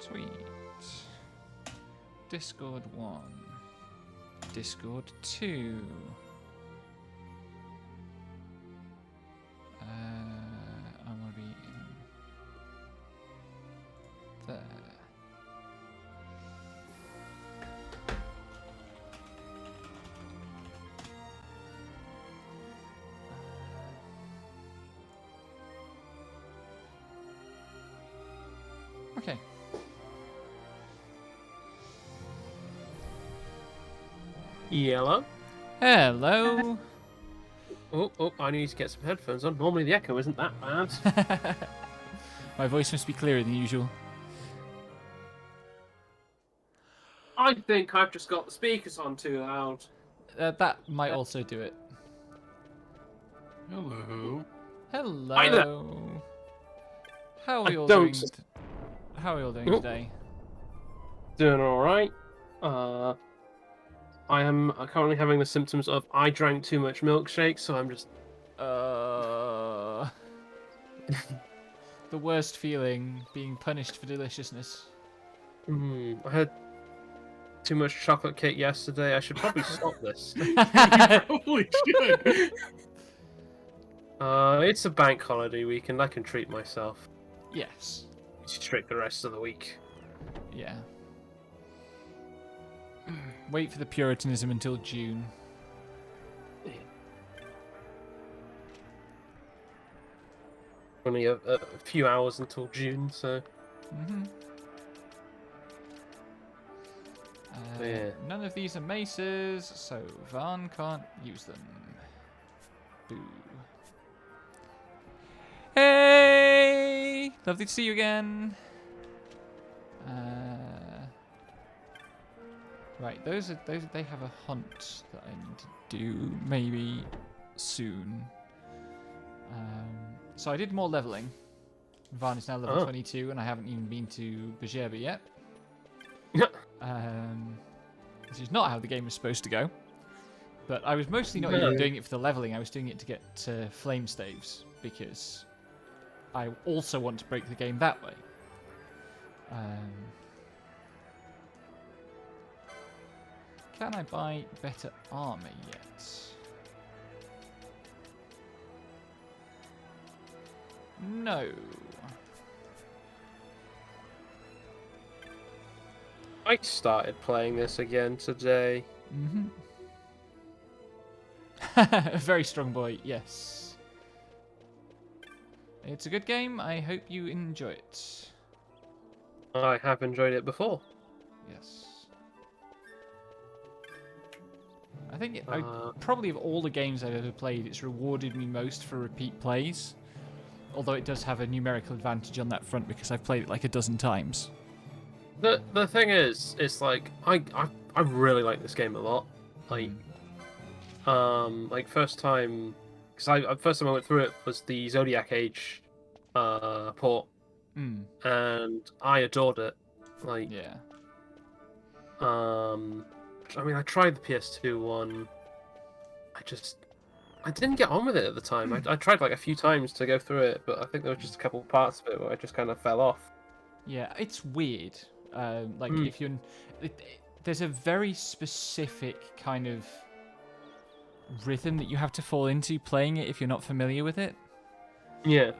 Sweet. Discord 1. Discord 2. I want to be in there. Okay. Yellow. Hello. Oh, I need to get some headphones on. Normally the echo isn't that bad. My voice must be clearer than usual. I think I've just got the speakers on too loud. That might also do it. Hello. Hello. Hi there. How are we all don't- doing? How are we all doing Oh. today? Doing all right. I am currently having the symptoms of I drank too much milkshake, so I'm just. The worst feeling, being punished for deliciousness. I had too much chocolate cake yesterday. I should probably stop this. Probably should. It's a bank holiday weekend. I can treat myself. Yes. It's strict the rest of the week. Yeah. Wait for the Puritanism until June. Only a few hours until June, so. Yeah. None of these are maces, so Vaan can't use them. Boo. Hey! Lovely to see you again. Right, those they have a hunt that I need to do maybe soon. So I did more leveling. Vaan is now level 22, and I haven't even been to Bajeba yet. This is not how the game is supposed to go. But I was mostly not even doing it for the leveling. I was doing it to get flame staves because I also want to break the game that way. Can I buy better armor yet? No. I started playing this again today. Very strong boy, yes. It's a good game. I hope you enjoy it. I have enjoyed it before. Yes. I think probably of all the games I've ever played, it's rewarded me most for repeat plays. Although it does have a numerical advantage on that front because I've played it like a dozen times. The thing is, it's like I really like this game a lot. Like first time, because first time I went through it was the Zodiac Age port, and I adored it. Like yeah. I mean, I tried the PS2 one. I didn't get on with it at the time. I tried like a few times to go through it, but I think there was just a couple parts of it where I just kind of fell off. Yeah, it's weird. If you're, there's a very specific kind of rhythm that you have to fall into playing it if you're not familiar with it. Yeah.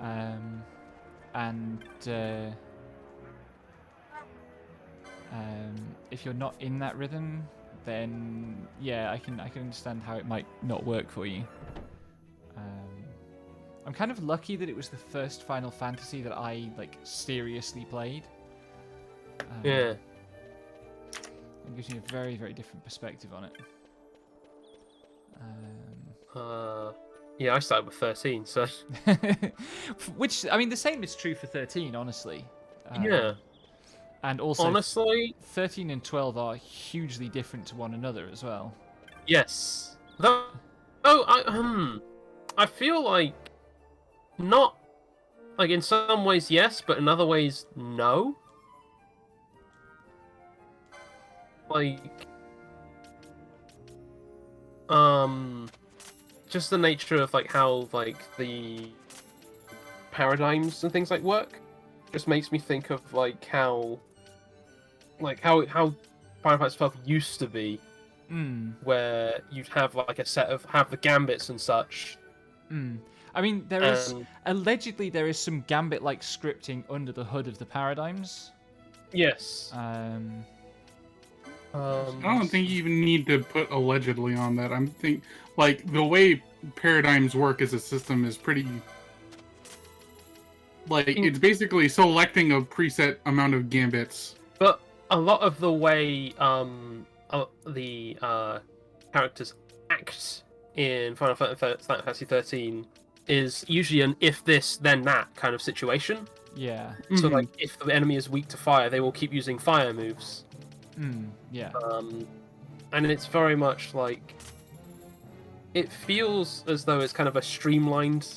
If you're not in that rhythm, then yeah, I can understand how it might not work for you. I'm kind of lucky that it was the first Final Fantasy that I like seriously played. Yeah. It gives me a very, very different perspective on it. Yeah, I started with 13, so. Which, I mean, the same is true for 13, honestly. Yeah. And also, Honestly, 13 and 12 are hugely different to one another as well. yes. I feel like not like in some ways yes, but in other ways no. Like just the nature of like how like the paradigms and things like work just makes me think of like how like how Final Fantasy 12 used to be, where you'd have like a set of have the gambits and such. I mean, there is allegedly there is some gambit-like scripting under the hood of the paradigms. Yes. I don't think you even need to put allegedly on that. I'm think like the way paradigms work as a system is pretty like it's basically selecting a preset amount of gambits. But a lot of the way the characters act in Final Fantasy 13 is usually an if this then that kind of situation. Yeah. So like if the enemy is weak to fire, they will keep using fire moves. Yeah. And it's very much like it feels as though it's kind of a streamlined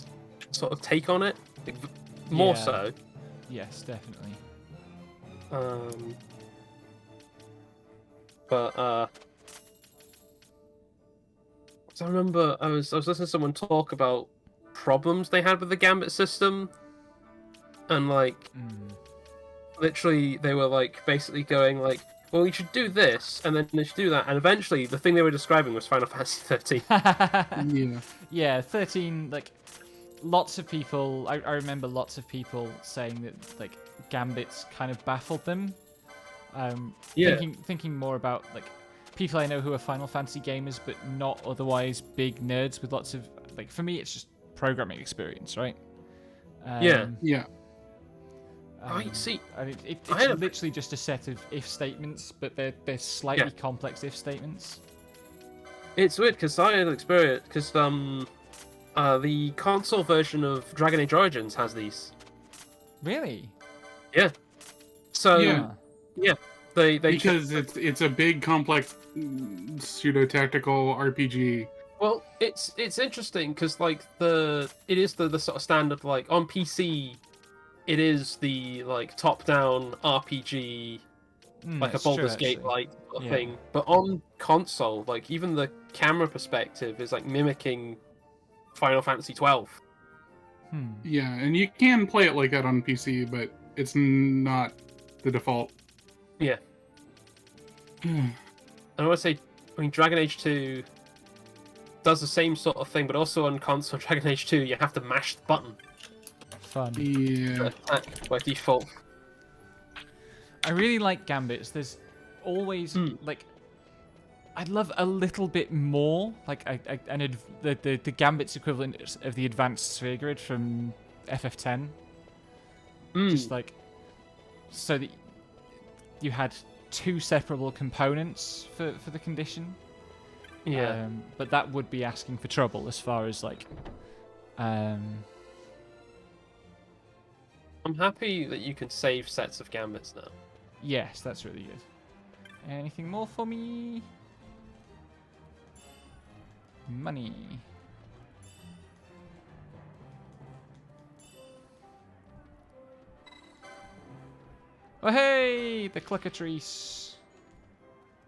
sort of take on it, more so. Yes, definitely. But so I remember I was listening to someone talk about problems they had with the Gambit system, and like literally they were like basically going like, well, you should do this, and then you should do that, and eventually the thing they were describing was Final Fantasy 13. Yeah, 13. Like, lots of people. I remember lots of people saying that like Gambits kind of baffled them. Thinking more about like people I know who are Final Fantasy gamers, but not otherwise big nerds with lots of like. For me, it's just programming experience, right? Yeah. I see. It's literally just a set of if statements, but they're slightly complex if statements. It's weird because I had experience because the console version of Dragon Age Origins has these. Really? Yeah. So they because it's a big complex pseudo tactical RPG. Well, it's interesting because like it is the sort of standard like on PC. It is the like top-down RPG, like a Baldur's Gate like thing. But on console, like even the camera perspective is like mimicking Final Fantasy 12. Yeah, and you can play it like that on PC, but it's not the default. Yeah. And I would say, I mean, Dragon Age 2 does the same sort of thing, but also on console Dragon Age 2, you have to mash the button. Fun. Yeah. Attack by default. I really like Gambits. There's always like I'd love a little bit more, like the Gambits equivalent of the advanced sphere grid from FF10. Just like so that you had two separable components for the condition. Yeah. But that would be asking for trouble as far as like I'm happy that you can save sets of Gambits now. Yes, that's really good. Anything more for me? Money. Oh hey, the Cluckatrice.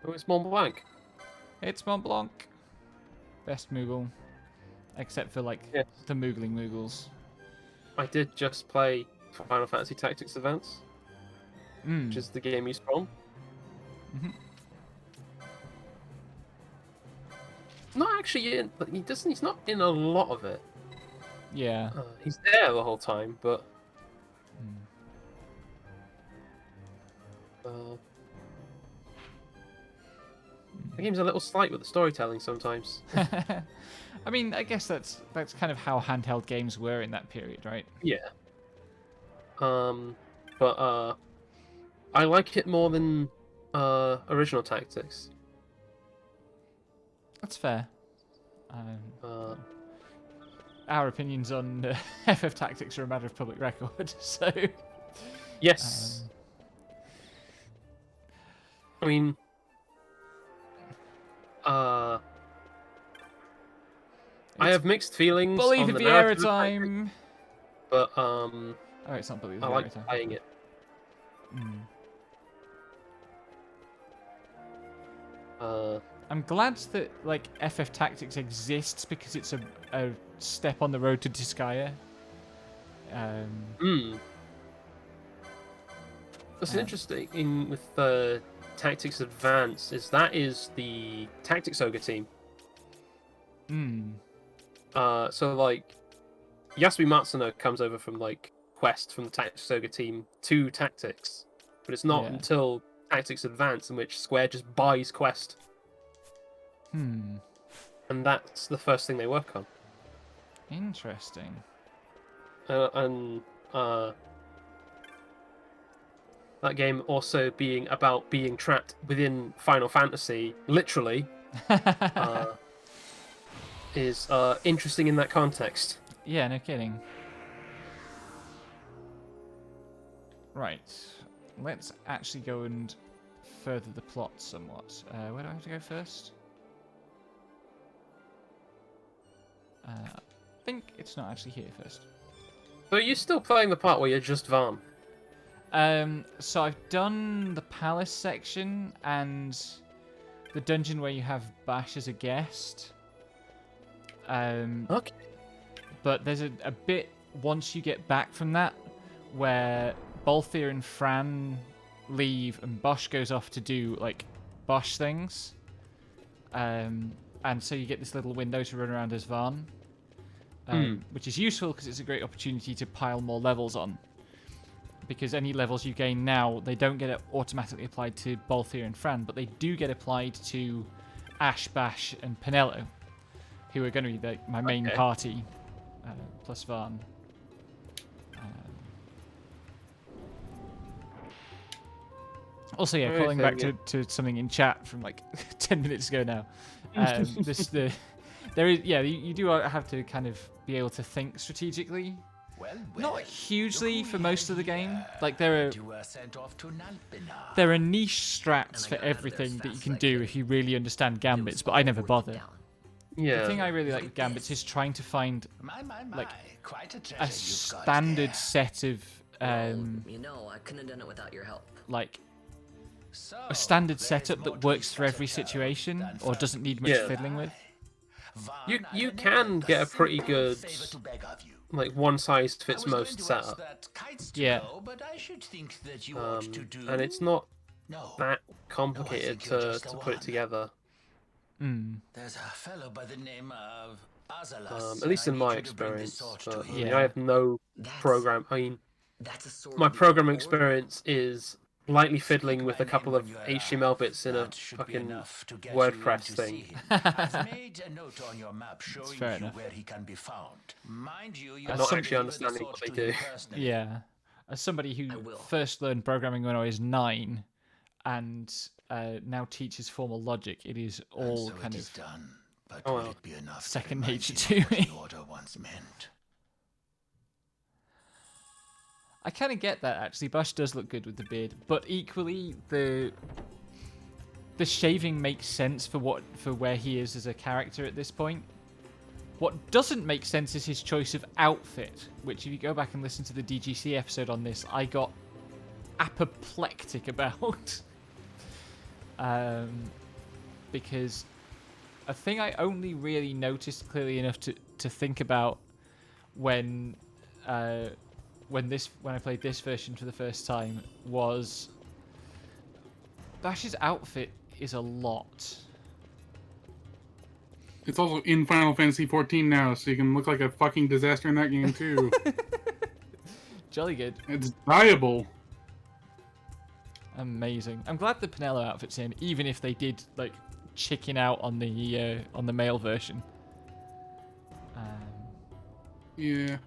Oh, it's Mont Blanc. It's Mont Blanc. Best Moogle. Except for like the Moogling Moogles. I did just play Final Fantasy Tactics Advance, which is the game he's from. Not actually in. He's not in a lot of it. Yeah. He's there the whole time, but. The game's a little slight with the storytelling sometimes. I mean, I guess that's kind of how handheld games were in that period, right? Yeah. But I like it more than original Tactics. That's fair. Our opinions on FF Tactics are a matter of public record, so. Yes. I mean, I have mixed feelings. Bully on the the Viera narrative time. But oh, it's not Bully the I Viera like time. playing it. I'm glad that like FF Tactics exists because it's a step on the road to What's interesting with the Tactics Advance is the Tactics Ogre team. So like Yasumi Matsuno comes over from like Quest from the Tactics Ogre team to Tactics, but it's not until Tactics Advance in which Square just buys Quest. And that's the first thing they work on. Interesting. That game also being about being trapped within Final Fantasy, literally, is interesting in that context. Yeah, no kidding. Right. Let's actually go and further the plot somewhat. Where do I have to go first? I think it's not actually here first. So you're still playing the part where you're just Varn? So I've done the palace section and the dungeon where you have Bash as a guest. Okay. But there's a bit once you get back from that where Balthier and Fran leave and Bosch goes off to do like Bosch things. And so you get this little window to run around as Varn. Which is useful because it's a great opportunity to pile more levels on. Because any levels you gain now, they don't get automatically applied to Balthier and Fran, but they do get applied to Ash, Bash, and Pinello, who are going to be my main party, plus Varn. Also, yeah, calling back to something in chat from like 10 minutes ago now. You do have to kind of be able to think strategically. Not hugely for most of the game. Like there are niche strats for everything that you can do if you really understand gambits, but I never bother. Yeah. The thing I really like with gambits is trying to find like a standard set of I couldn't have done it without your help. like a standard setup that works for every situation or doesn't need much fiddling with. You can get a pretty good like one size fits most setup. Yeah. And it's not that complicated to put it together. There's a fellow by the name of Azalas. At least in my experience. But, I mean, I have no my programming experience is lightly fiddling with a couple of HTML bits in a fucking WordPress thing. I've made a note on your map showing fair you enough. where he can be found. Mind you, I'm not actually understanding what they do. Yeah. As somebody who first learned programming when I was 9 and now teaches formal logic, it is all kind of done. But will it be enough second nature to me. Order once meant? I kind of get that actually. Bush does look good with the beard, but equally the shaving makes sense for where he is as a character at this point. What doesn't make sense is his choice of outfit, which if you go back and listen to the DGC episode on this, I got apoplectic about. Because a thing I only really noticed clearly enough to think about when I played this version for the first time was Bash's outfit is a lot. It's also in Final Fantasy XIV now, so you can look like a fucking disaster in that game too. Jolly good. It's viable. Amazing. I'm glad the Pinello outfit's in, even if they did like chicken out on the male version. Yeah.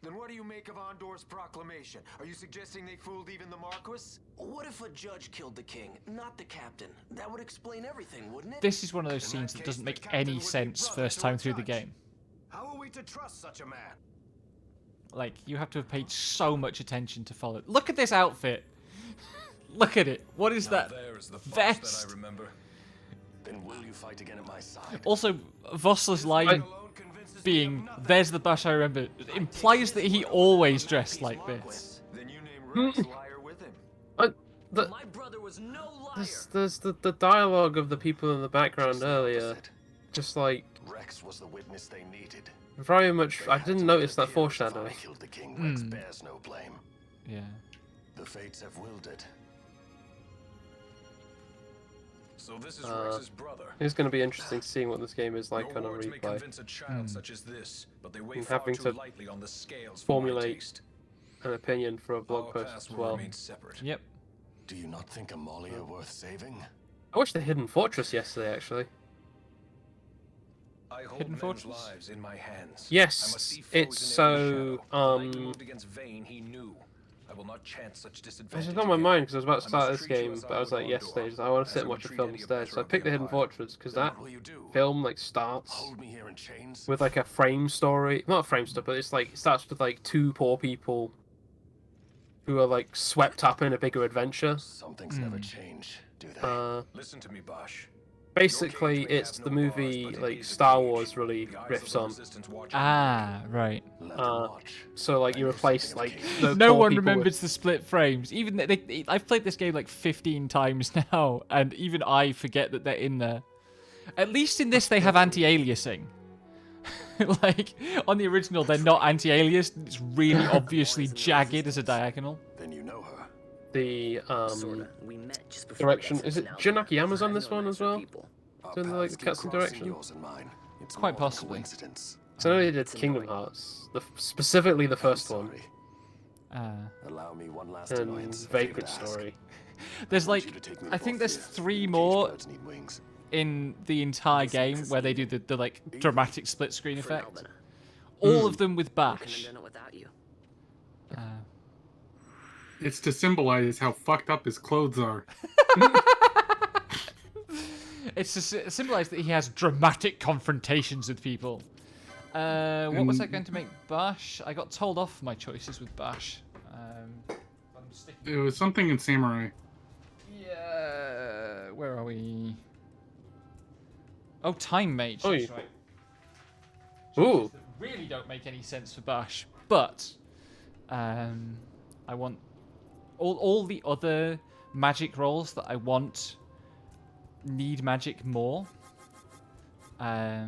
Then what do you make of Andor's proclamation? Are you suggesting they fooled even the Marquis? What if a judge killed the king, not the captain? That would explain everything, wouldn't it? This is one of those scenes that doesn't make any sense first time through the game. How are we to trust such a man? Like, you have to have paid so much attention to follow. Look at this outfit! Look at it! What is that? Vest! That I remember. Then will you fight again at my side? Also, Vossler's line being, there's the Bash I remember, implies that he always dressed like this. Then you name Rex Liar with him. My brother was no liar. there's the dialogue of the people in the background Just the earlier, opposite. just like Rex was the witness they needed. very much. They I had didn't to notice let that it appear as if foreshadowing. I killed the king. Rex Hmm. bears no blame. Yeah. The fates have willed it. So this is Uh, Rex's brother. It's going to be interesting seeing what this game is like Your on a words may replay. convince a child such as this, but they weigh And far having too to lightly on the scales for my formulate taste. An opinion for a blog Our post paths as will well. remain separate. Yep. Do you not think Amalia worth saving? I watched the Hidden Fortress yesterday, actually. I hold Hidden men's Fortress? lives in my hands. Yes, I must see foes it's in every so, shadow. The night he moved against Vayne, he knew. I will not chance such It disadvantage. was on my again. mind because I was about to I start must this treat you game, as but I I was would like, yesterday, Gondor, just, I want to as sit I and would watch a treat film any instead. oppressor So I of the picked the Hidden Empire. Fortress because Then that what will you do? film like starts Hold me here in chains? with like a frame story. Not a frame story, but it's like it starts with like two poor people who are like swept up in a bigger adventure. Some things never change, do they? Listen to me, Bosch. Basically, it's the movie like Star Wars really riffs on. Ah, right. Let them watch. So like you I know replace something of like Kane. the No poor one people with- remembers the split frames. Even I've played this game like 15 times now, and even I forget that they're in there. At least in this, they have anti-aliasing. Like on the original, they're not anti-aliased. It's really obviously jagged as a diagonal. Then you know her. the Sorta. We met just before direction. the Is it finale. Jun Akiyama's on I've this known one Rex as for well? people. Our Doing the, like, paths the keep cutscene crossing, direction? yours and mine. It's Quite more than a possibly. coincidence. So I know they did It's Kingdom annoying. Hearts, specifically the first one, Sorry. Allow me one last and annoyance. a favor Vagrant to ask. Story. There's I want like, you to take me I to think there's Balthier. 3 Caged more birds need wings. in the entire game where they do the like dramatic split screen For effect. Melvin. All of them with Couldn't have Bash. done it without you. It's to symbolize how fucked up his clothes are. It's to symbolize that he has dramatic confrontations with people. What was I going to make Bash? I got told off my choices with Bash. I'm sticking. It was something in Samurai. Yeah, where are we? Oh, Time Mage. Oh, That's you- right. Ooh, That really don't make any sense for Bash, but I want all the other magic rolls that I want need magic more. But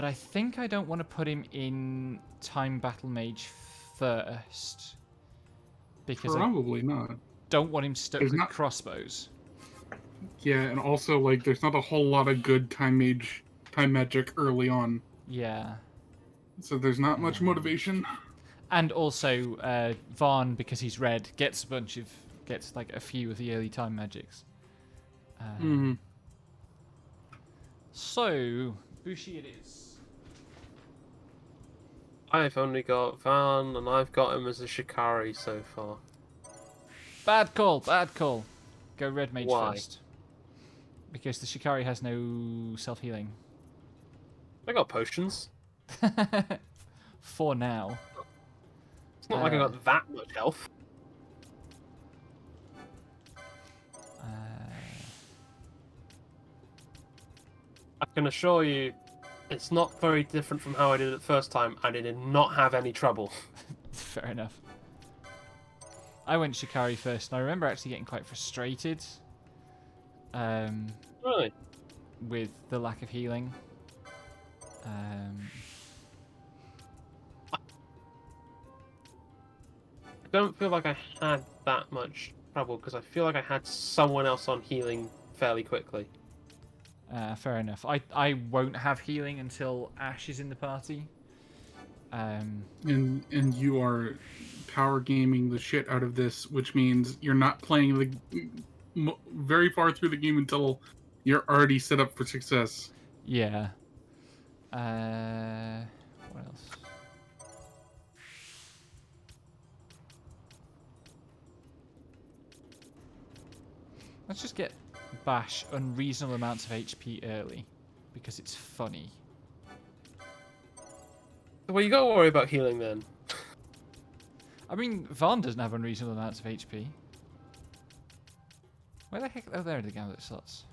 I think I don't want to put him in Time Battle Mage first because I Probably not. don't want him stuck There's with not- crossbows. Yeah, and also like there's not a whole lot of good time magic early on, Yeah. so there's not much motivation. And also, Vaughn, because he's red, gets like a few of the early time magics. Hmm. So, Bushi it is. I've only got Van, and I've got him as a Shikari so far. Bad call, bad call. Go red mage Why? first. Because the Shikari has no self-healing. I got potions. For now. It's not like I got that much health. I can assure you, it's not very different from how I did it the first time, and I did not have any trouble. Fair enough. I went Shikari first, and I remember actually getting quite frustrated Really? with the lack of healing. I don't feel like I had that much trouble because I feel like I had someone else on healing fairly quickly. Fair enough. I won't have healing until Ash is in the party. And you are power gaming the shit out of this, which means you're not playing very far through the game until you're already set up for success. Yeah. What else? Let's just get Bash unreasonable amounts of HP early, because it's funny. Well, you gotta worry about healing then. I mean, Vaughn doesn't have unreasonable amounts of HP. Where the heck? Oh, there are the gambit slots.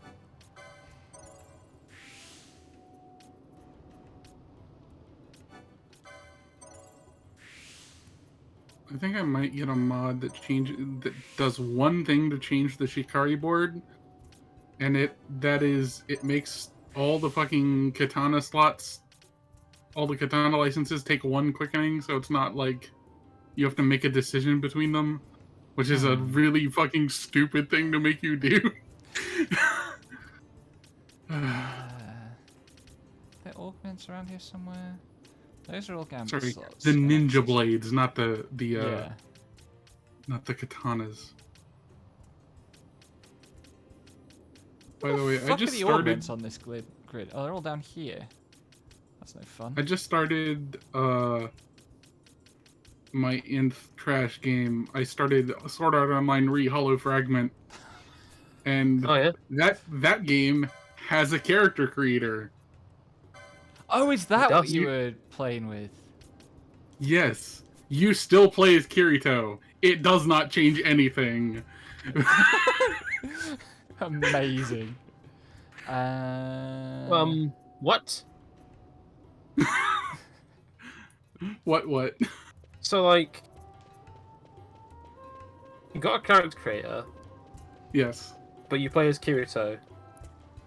I think I might get a mod that does one thing to change the Shikari board, and it makes all the fucking katana slots, all the katana licenses take one quickening, so it's not like you have to make a decision between them, which is a really fucking stupid thing to make you do. There are augments around here somewhere. Those are all gambit Sorry, slots. the ninja blades, not the yeah. not the katanas. By the way, I just started augments on this grid. Oh, they're all down here. That's no fun. I just started my nth trash game. I started Sword Art Online Hollow Fragment, and that game has a character creator. Oh, is that what you were playing with? Yes. You still play as Kirito. It does not change anything. Amazing. What? What? So, like, you got a character creator. Yes. But you play as Kirito.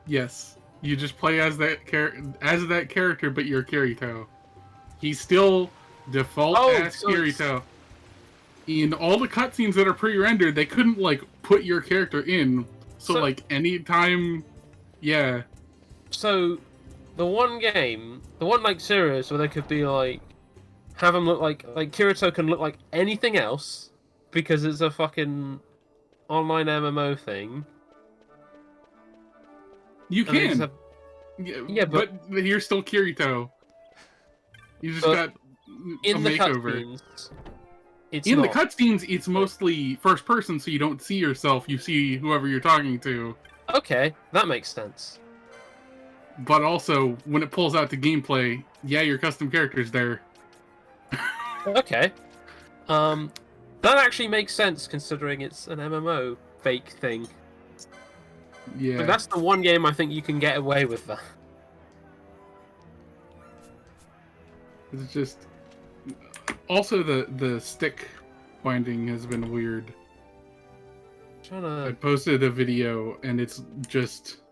Yes. You just play as that character, but you're Kirito. He's still default as Kirito. In all the cutscenes that are pre-rendered, they couldn't like put your character in. So like anytime, yeah. So, the one like series where they could be like, have him look like Kirito can look like anything else because it's a fucking online MMO thing. You can. Yeah, but you're still Kirito. You just got a makeover. In the cutscenes, it's mostly first person, so you don't see yourself. You see whoever you're talking to. Okay, that makes sense. But also, when it pulls out the gameplay, yeah, your custom character's there. Okay. That actually makes sense, considering it's an MMO fake thing. Yeah. But that's the one game I think you can get away with that. It's just... Also, the stick binding has been weird. I posted a video, and it's just...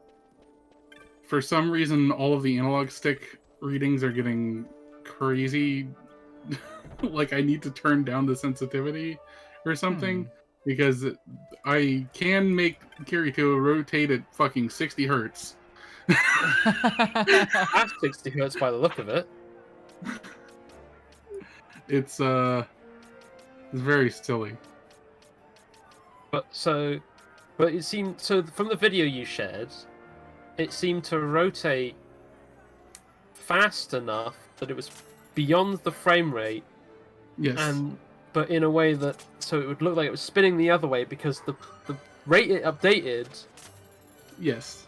For some reason, all of the analog stick readings are getting crazy. Like, I need to turn down the sensitivity or something. Because I can make Kirito rotate at fucking 60 hertz. That's 60 hertz by the look of it. It's very silly. But it seemed from the video you shared, it seemed to rotate fast enough that it was beyond the frame rate. Yes. But in a way that so it would look like it was spinning the other way because the rate it updated. Yes.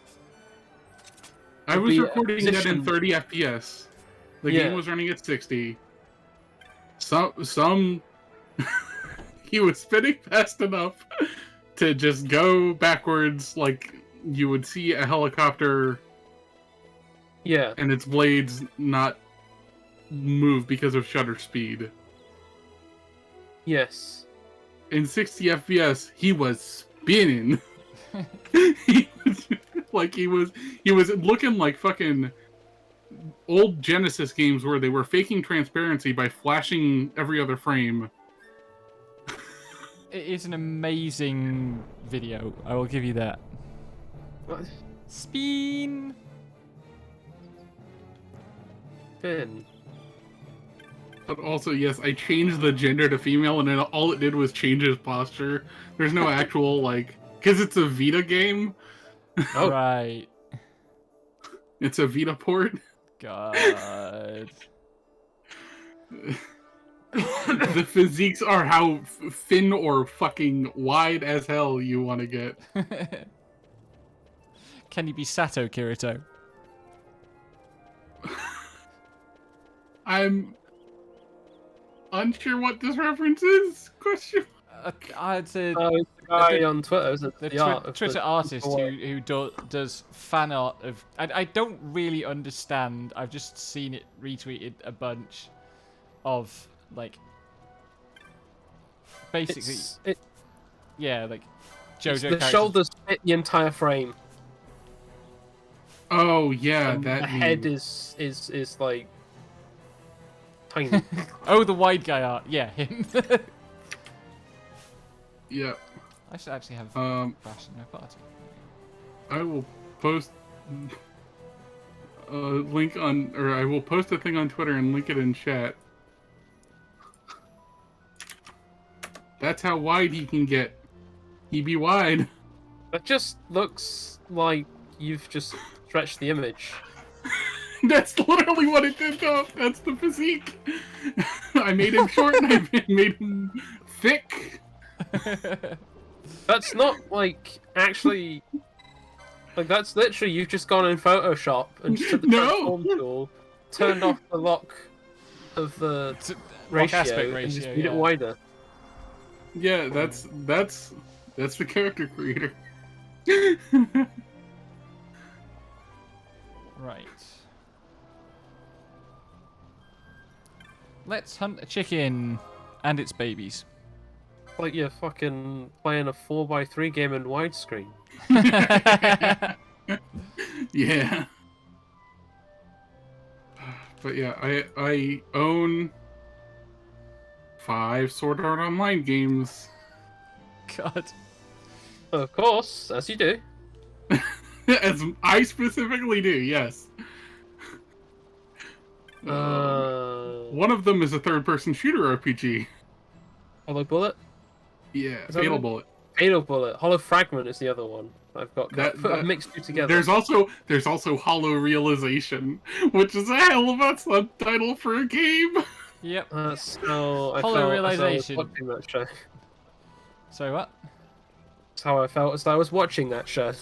I was recording that in 30 FPS. The game was running at 60. Some he was spinning fast enough to just go backwards like you would see a helicopter. Yeah. And its blades not move because of shutter speed. Yes. In 60 FPS, he was spinning. he was looking like fucking old Genesis games where they were faking transparency by flashing every other frame. It is an amazing video. I will give you that. What? Spin. Finn. But also, yes, I changed the gender to female, and then all it did was change his posture. There's no actual, like... Because it's a Vita game. Oh. Right. It's a Vita port. God. The physiques are how thin or fucking wide as hell you want to get. Can you be Sato, Kirito? I'm... unsure what this reference is? Question. It's a guy on Twitter. Is it the Twitter artist who does fan art of. I don't really understand. I've just seen it retweeted a bunch of like basically, yeah, like JoJo. The shoulders fit the entire frame. Oh yeah, And that the head is like tiny. Oh, the wide guy art. Yeah, him. Yeah. I should actually have Bash in my party. I will post a link on, or I will post a thing on Twitter and link it in chat. That's how wide he can get. He be wide. That just looks like you've just stretched the image. That's literally what it did, though. That's the physique. I made him short and I made him thick. That's not like actually. Like that's literally you've just gone in Photoshop and just took the transform tool, turned off the lock of the ratio, and just made it wider. Yeah, that's the character creator. Right. Let's hunt a chicken and its babies. Like you're fucking playing a 4x3 game in widescreen. Yeah. But yeah, I own 5 Sword Art Online games. God. Of course, as you do. As I specifically do, yes. One of them is a third-person shooter RPG. Hollow Bullet? Yeah, Fatal Bullet. Fatal Bullet. Hollow Fragment is the other one. I've got I've mixed two together. There's also Hollow Realization, which is a hell of a subtitle for a game. Yep. That's how I Hollow felt Realization. as I was watching that show. Sorry, what? That's how I felt as I was watching that show.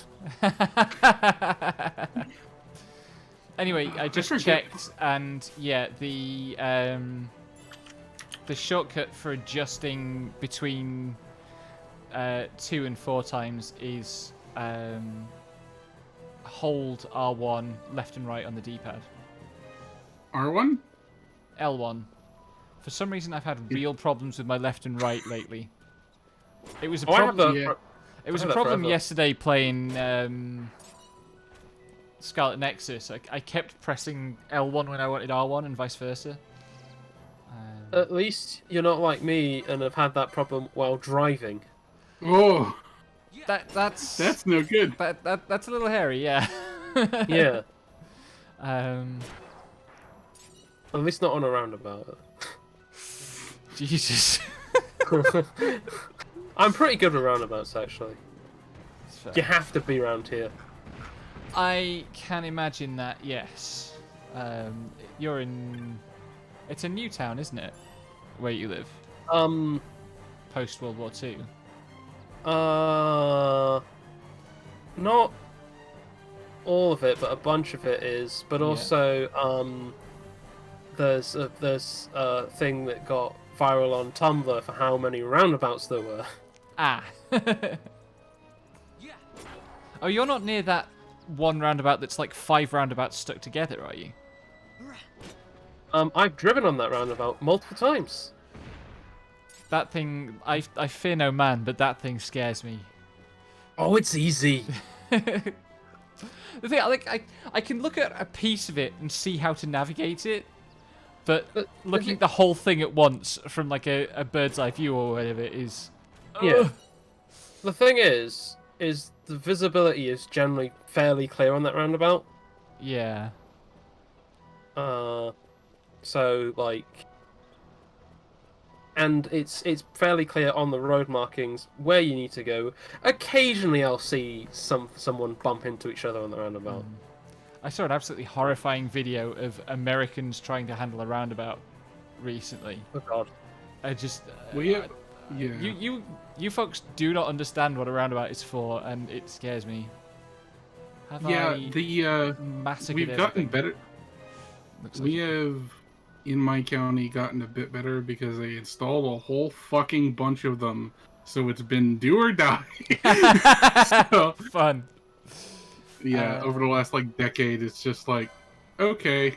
Anyway, I just checked, and yeah, the shortcut for adjusting between 2 and 4 times is hold R1 left and right on the D-pad. R1? L1. For some reason, I've had real problems with my left and right lately. It was a problem. It was a problem yesterday playing Scarlet Nexus. I kept pressing L1 when I wanted R1 and vice versa. At least you're not like me and have had that problem while driving. Oh, that's no good. That's a little hairy, yeah. Yeah. At least not on a roundabout. Jesus. I'm pretty good with roundabouts, actually. You have to be around here. I can imagine that, yes. You're in... It's a new town, isn't it? Where you live? Post World War II. Not all of it, but a bunch of it is. But also, there's a thing that got viral on Tumblr for how many roundabouts there were. Ah. Oh, you're not near that one roundabout that's like 5 roundabouts stuck together, are you? I've driven on that roundabout multiple times. That thing, I fear no man, but that thing scares me. Oh, it's easy. The thing, I can look at a piece of it and see how to navigate it, but looking at the whole thing at once from like a bird's eye view or whatever is... Yeah. The thing is the visibility is generally fairly clear on that roundabout. Yeah. So like, and it's fairly clear on the road markings where you need to go. Occasionally, I'll see someone bump into each other on the roundabout. I saw an absolutely horrifying video of Americans trying to handle a roundabout recently. Oh God! I just. Yeah. You folks do not understand what a roundabout is for, and it scares me. We've gotten better. We have, in my county, gotten a bit better because they installed a whole fucking bunch of them, so it's been do or die. Fun. Yeah, over the last decade, it's just like, okay,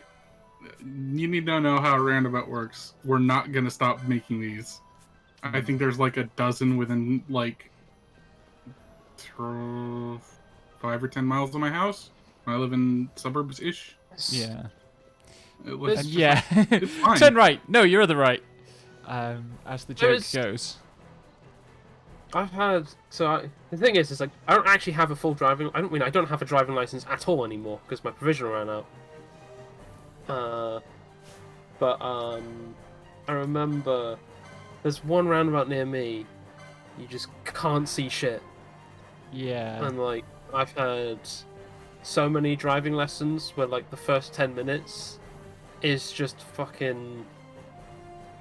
you need to know how a roundabout works. We're not gonna stop making these. I think there's like a dozen within like 5 or 10 miles of my house. I live in suburbs-ish. Yeah. Yeah. It's fine. Turn right. No, you're the right. As the joke goes. I've had the thing is like I don't actually have a full driving. I don't have a driving license at all anymore because my provisional ran out. But I remember there's one roundabout near me. You just can't see shit. Yeah. And like I've had so many driving lessons where like the first 10 minutes is just fucking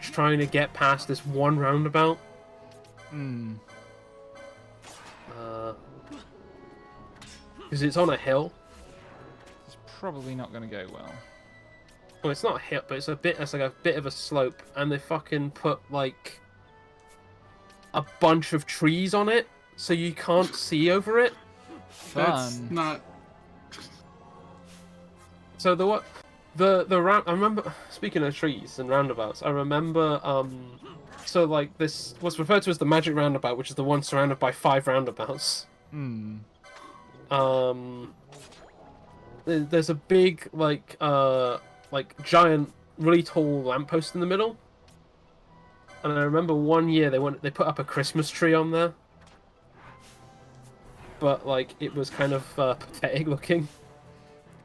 trying to get past this one roundabout. Because it's on a hill. It's probably not going to go well. Well, it's not a hill, but it's like a bit of a slope, and they fucking put like a bunch of trees on it, so you can't see over it. That's not. So I remember, speaking of trees and roundabouts, I remember so like this was referred to as the magic roundabout, which is the one surrounded by 5 roundabouts. There's a big like giant, really tall lamppost in the middle. And I remember one year they put up a Christmas tree on there. But like it was kind of pathetic looking.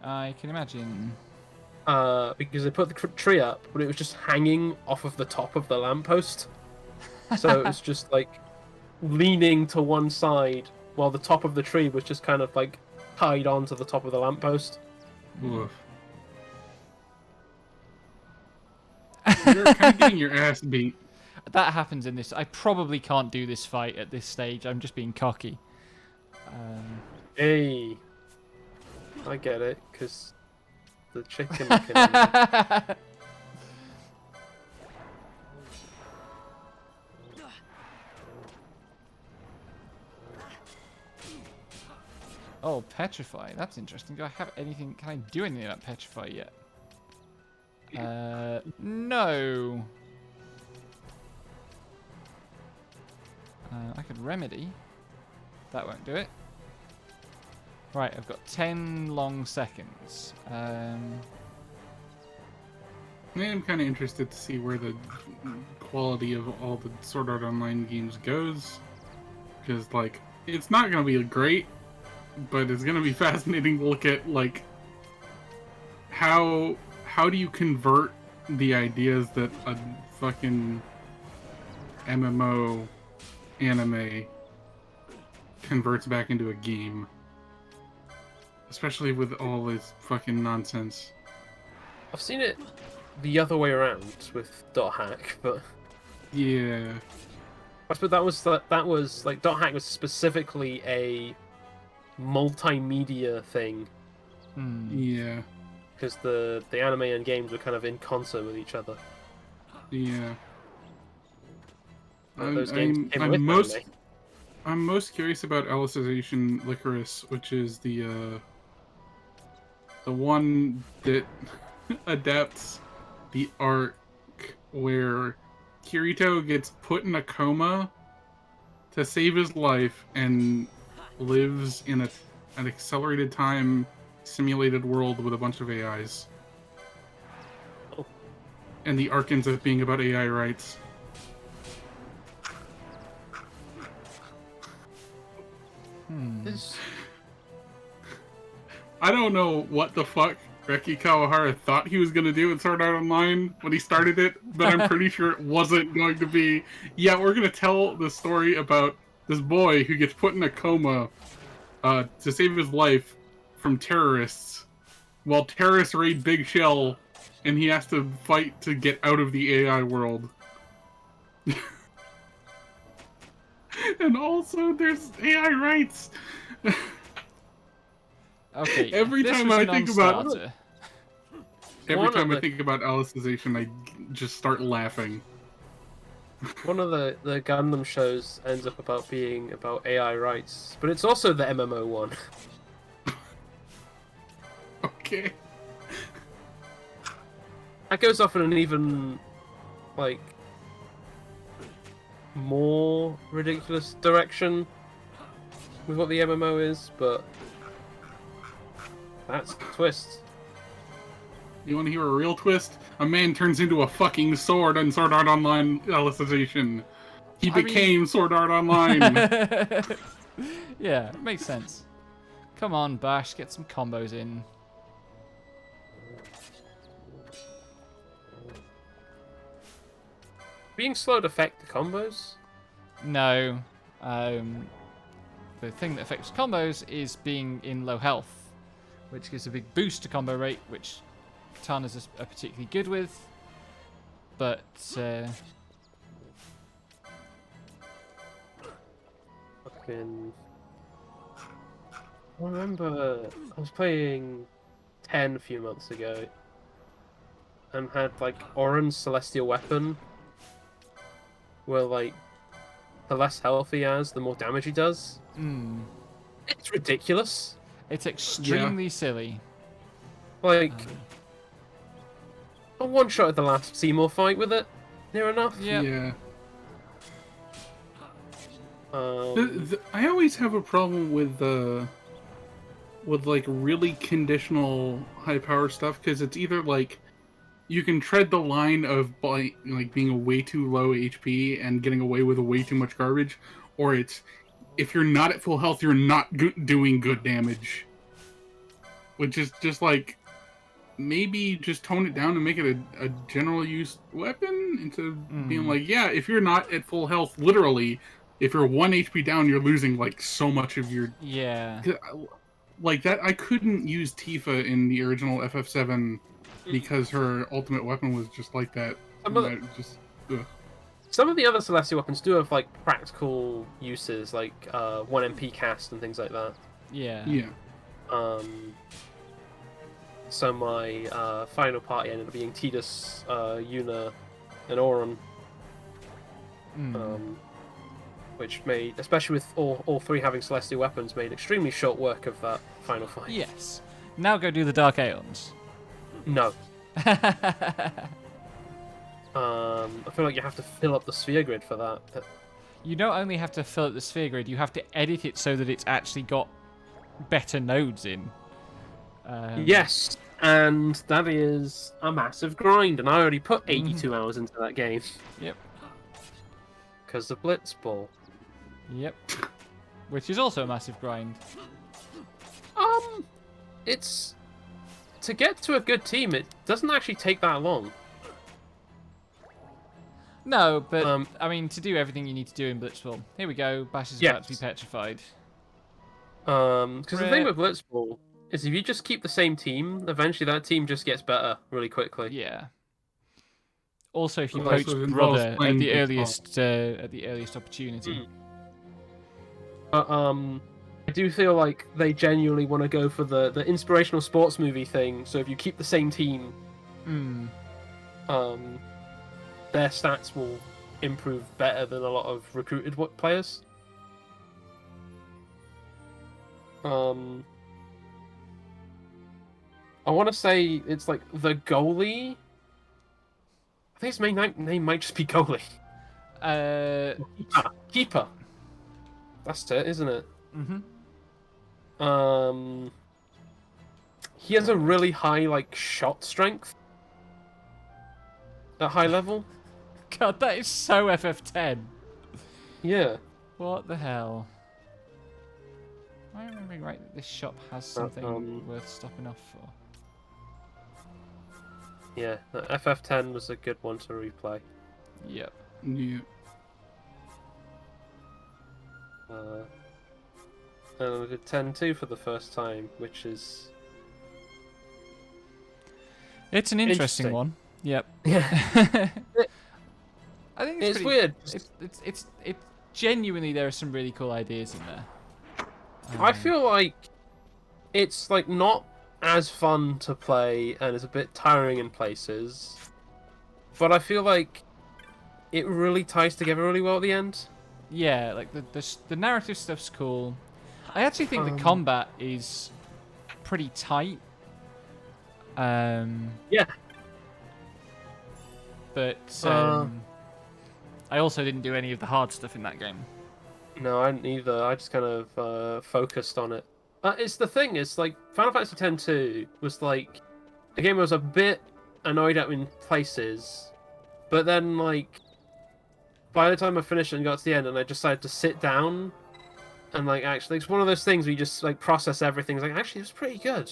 I can imagine. Because they put the tree up, but it was just hanging off of the top of the lamppost. So it was just like leaning to one side while the top of the tree was just kind of like tied onto the top of the lamppost. Oof. You're kind of getting your ass beat. That happens in this. I probably can't do this fight at this stage. I'm just being cocky. Hey, I get it, because the chicken can... Oh, petrify. That's interesting. Do I have anything? Can I do anything about petrify yet? No. I could remedy. That won't do it. Right, I've got 10 long seconds. I'm kind of interested to see where the quality of all the Sword Art Online games goes. Because, like, it's not going to be great, but it's going to be fascinating to look at, like, how do you convert the ideas that a fucking MMO anime converts back into a game. Especially with all this fucking nonsense. I've seen it the other way around with Dot Hack, but yeah. But that was like Dot Hack was specifically a multimedia thing. Yeah. Because the anime and games were kind of in concert with each other. Yeah. Those games came with anime. I'm most curious about Alicization Lycoris, which is the one that adapts the arc where Kirito gets put in a coma to save his life and lives in an accelerated time simulated world with a bunch of AIs. Oh. And the arc ends up being about AI rights. I don't know what the fuck Reki Kawahara thought he was going to do in Sword Art Online when he started it, but I'm pretty sure it wasn't going to be, yeah, we're going to tell the story about this boy who gets put in a coma to save his life from terrorists, while terrorists raid Big Shell, and he has to fight to get out of the AI world. And also, there's AI rights. Okay. Every time I think about Alicization, I just start laughing. One of the Gundam shows ends up being about AI rights, but it's also the MMO one. Okay. That goes off in an even, like, more ridiculous direction with what the MMO is, but that's the twist. You want to hear a real twist? A man turns into a fucking sword in Sword Art Online Alicization. He became Sword Art Online. Yeah, makes sense. Come on, Bash, get some combos in. Being slowed affect the combos? No. The thing that affects combos is being in low health, which gives a big boost to combo rate, which Katanas are particularly good with. But fucking... I remember I was playing 10 a few months ago and had like Oran's Celestial Weapon, where like the less health he has, the more damage he does. It's ridiculous. It's extremely silly. Like, I one-shotted the last Seymour fight with it. Near enough. Yeah. I always have a problem with like really conditional high power stuff, because it's either like you can tread the line of like being a way too low HP and getting away with way too much garbage, or it's if you're not at full health, you're not doing good damage. Which is just like, maybe just tone it down and make it a general use weapon instead of being like, yeah, if you're not at full health, literally, if you're 1 HP down, you're losing like so much of your... Yeah. Like that, I couldn't use Tifa in the original FF7 because her ultimate weapon was just like that. Some of the other Celestial weapons do have like practical uses, like 1 MP cast and things like that. Yeah. Yeah. So my final party ended up being Tidus, Yuna, and Auron. Which made, especially with all three having Celestial weapons, made extremely short work of that final fight. Yes. Now go do the Dark Aeons. No. I feel like you have to fill up the sphere grid for that. You don't only have to fill up the sphere grid, you have to edit it so that it's actually got better nodes in. Yes, and that is a massive grind, and I already put 82 hours into that game. Yep. Because of Blitzball. Yep. Which is also a massive grind. It's... To get to a good team, it doesn't actually take that long. No, but, I mean, to do everything you need to do in Blitzball. Here we go, Bash is about to be petrified. Because the thing with Blitzball is if you just keep the same team, eventually that team just gets better really quickly. Yeah. Also, if you poach Brother at the earliest opportunity. I do feel like they genuinely want to go for the inspirational sports movie thing. So if you keep the same team, their stats will improve better than a lot of recruited players. I want to say it's like the goalie. I think his main name might just be goalie. Keeper. That's it, isn't it? He has a really high like shot strength at high level. God, that is so FF10. Yeah. What the hell? Am I remembering right that this shop has something worth stopping off for? Yeah, FF10 was a good one to replay. Yep. Yeah. And we did 10-2 for the first time, which is... It's an interesting one. Yep. Yeah. I think it's weird. It's genuinely, there are some really cool ideas in there. I feel like it's like not as fun to play and is a bit tiring in places, but I feel like it really ties together really well at the end. Yeah, like the narrative stuff's cool. I actually think the combat is pretty tight. Yeah. But I also didn't do any of the hard stuff in that game. No, I didn't either. I just kind of focused on it. It's the thing. It's like Final Fantasy X-2 was like a game I was a bit annoyed at in places, but then like by the time I finished it and got to the end, and I decided to sit down and like actually, it's one of those things where you just like process everything. It's like actually, it was pretty good.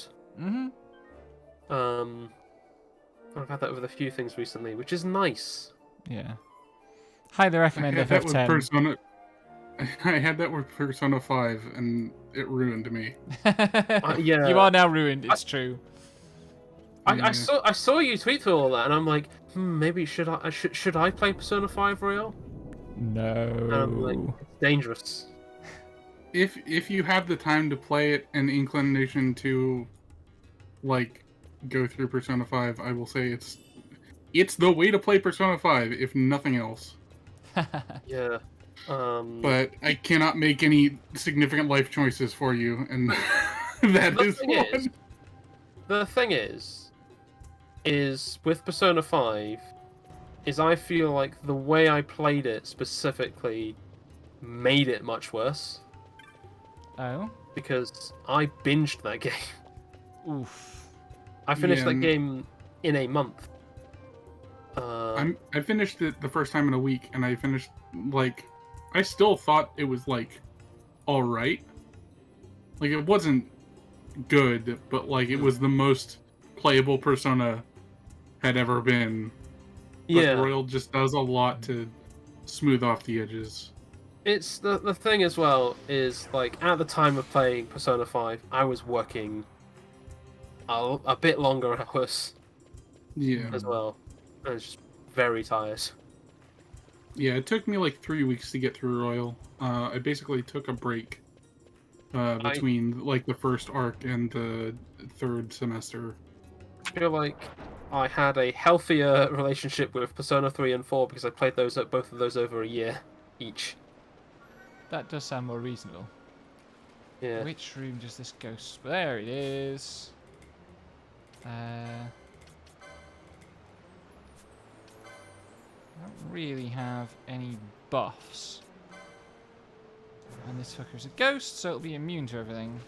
I've had that with a few things recently, which is nice. Yeah. Highly recommend FF10. I had that with Persona 5, and it ruined me. Yeah. You are now ruined. It's true. I saw you tweet through all that, and I'm like, maybe should I play Persona 5 Royal? No. And I'm like, it's dangerous. If you have the time to play it and inclination to, like, go through Persona 5, I will say it's the way to play Persona 5, if nothing else. Yeah. But I cannot make any significant life choices for you, and that is one. The thing is with Persona 5, is I feel like the way I played it specifically made it much worse. Oh? Because I binged that game. Oof. I finished that game in a month. I finished it the first time in a week, and I finished, like, I still thought it was, like, alright. Like, it wasn't good, but, like, it was the most playable Persona had ever been. Yeah. But Royal just does a lot to smooth off the edges. It's the thing as well is, like, at the time of playing Persona 5, I was working a bit longer hours. Yeah. As well. I was just very tired. Yeah, it took me like 3 weeks to get through Royal. I basically took a break between like the first arc and the third semester. I feel like I had a healthier relationship with Persona 3 and 4 because I played both of those over a year each. That does sound more reasonable. Yeah. Which room does this ghost? There it is. I don't really have any buffs. And this fucker's a ghost, so it'll be immune to everything.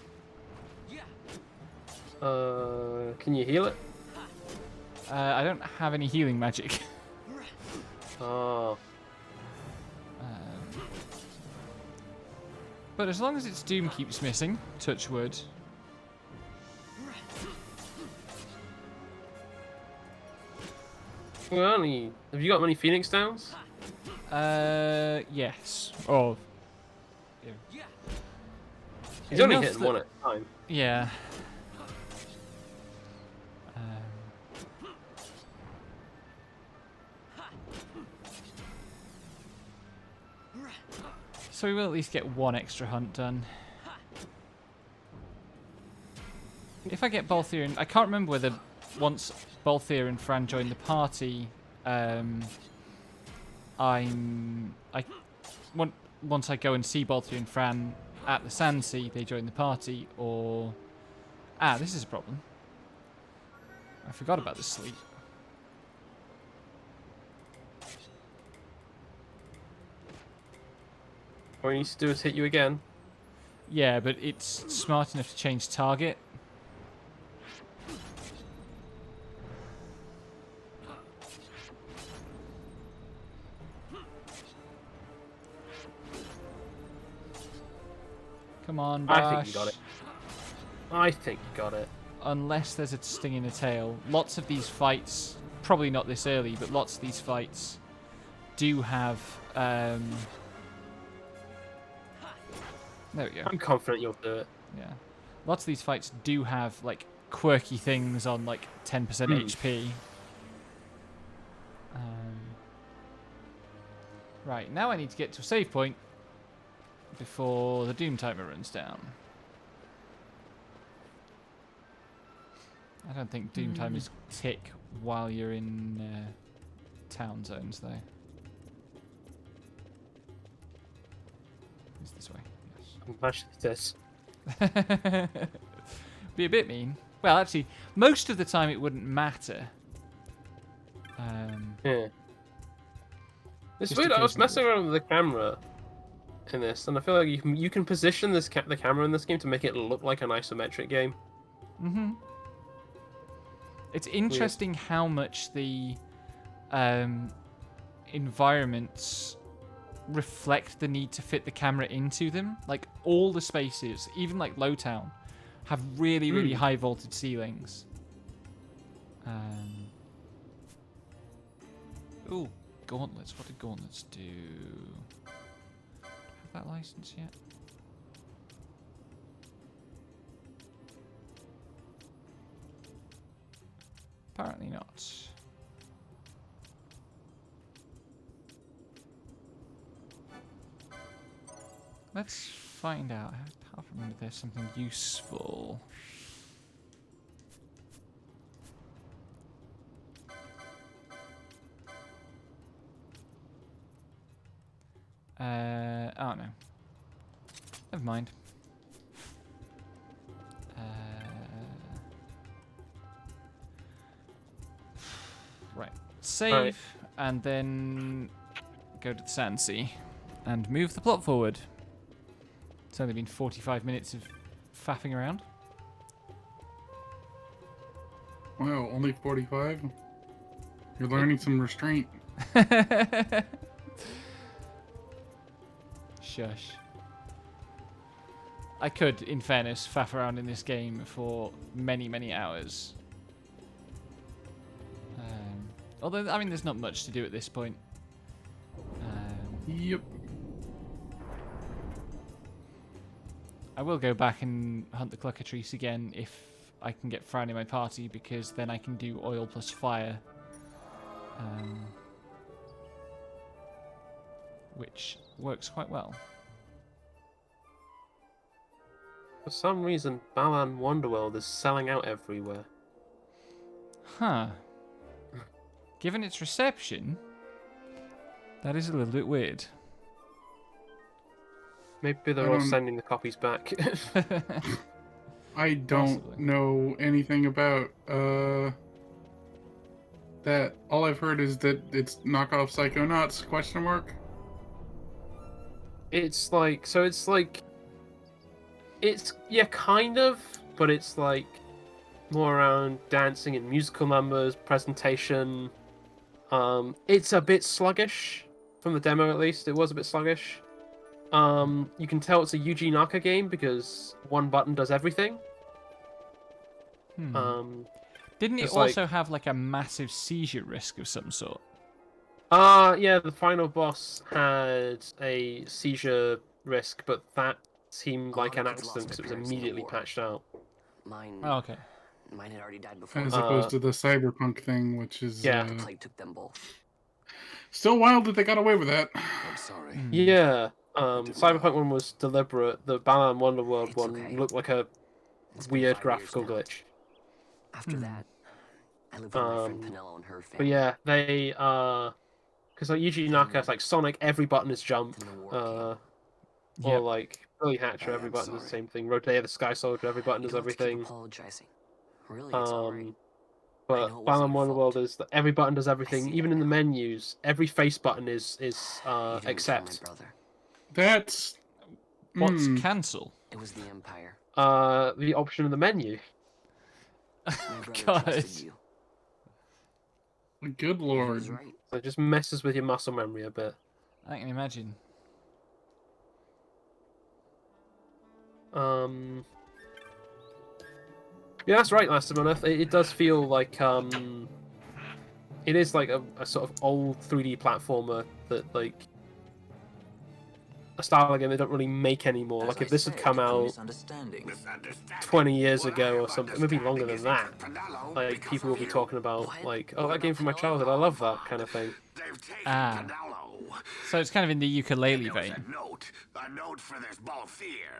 Can you heal it? I don't have any healing magic. Oh. But as long as its doom keeps missing, touch wood. Well, have you got many Phoenix Downs? Yes. Oh. Yeah. He's only hitting one at a time. Yeah. So we will at least get one extra hunt done. If I get Balthier and I can't remember whether once Balthier and Fran join the party, once I go and see Balthier and Fran at the Sandsea, they join the party, or this is a problem. I forgot about the sleep. All you need to do is hit you again. Yeah, but it's smart enough to change target. Come on, Bash. I think you got it. I think you got it. Unless there's a sting in the tail. Lots of these fights, probably not this early, but lots of these fights do have... There we go. I'm confident you'll do it. Yeah. Lots of these fights do have, like, quirky things on, like, 10% HP. Right, now I need to get to a save point before the Doom timer runs down. I don't think Doom timers tick while you're in town zones, though. It's this way. Imagine this. Be a bit mean. Well, actually, most of the time it wouldn't matter. Yeah. It's weird. I was messing around with the camera in this, and I feel like you can position the camera in this game to make it look like an isometric game. It's interesting how much the environments reflect the need to fit the camera into them. Like all the spaces, even like Lowtown, have really high vaulted ceilings. Ooh, gauntlets. What did gauntlets do? Have that license yet? Apparently not. Let's find out. I can't remember if there's something useful. Oh no. Never mind. Right. Save, and then go to the Sand Sea, and move the plot forward. It's only been 45 minutes of faffing around. Wow, only 45? You're learning some restraint. Shush. I could, in fairness, faff around in this game for many, many hours. Although, I mean, there's not much to do at this point. Yep. I will go back and hunt the Cluckatrice again if I can get Fran in my party, because then I can do oil plus fire. Which works quite well. For some reason, Balan Wonderworld is selling out everywhere. Huh. Given its reception, that is a little bit weird. Maybe they're all sending the copies back. I don't know anything about that. All I've heard is that it's knockoff Psychonauts, question mark. It's like, yeah, kind of, but it's like more around dancing and musical numbers, presentation. It's a bit sluggish, from the demo at least. It was a bit sluggish. You can tell it's a Yuji Naka game because one button does everything. Didn't it also have like a massive seizure risk of some sort? Yeah, the final boss had a seizure risk, but that seemed like an accident because it was immediately patched out. Mine. Oh, okay. Mine had already died before. As opposed to the Cyberpunk thing, which is The plague took them both. Still wild that they got away with that. I'm sorry. Yeah. Cyberpunk one was deliberate. The Balan Wonderworld one looked like a weird graphical glitch. After that, I lived with my friend Pinello and her family. But yeah, they because like Yuji Naka, it's like Sonic, every button is jump. Or like Billy Hatcher, every button is the same thing. Rodea the Sky Soldier, every button is everything. Apologizing. Really, it's alright. But Balan Wonderworld is that every button does everything. Even in the menus, every face button is accept. That's what's cancel? It was the Empire. The option in the menu. God. Good lord. So it just messes with your muscle memory a bit. I can imagine. Yeah, that's right, Last of Us. It does feel like it is like a sort of old 3D platformer that like a style of game they don't really make anymore. Like if this had come out 20 years ago or something, maybe longer than that, like people will be talking about like, oh, that game from my childhood, I love that kind of thing. So it's kind of in the ukulele vein.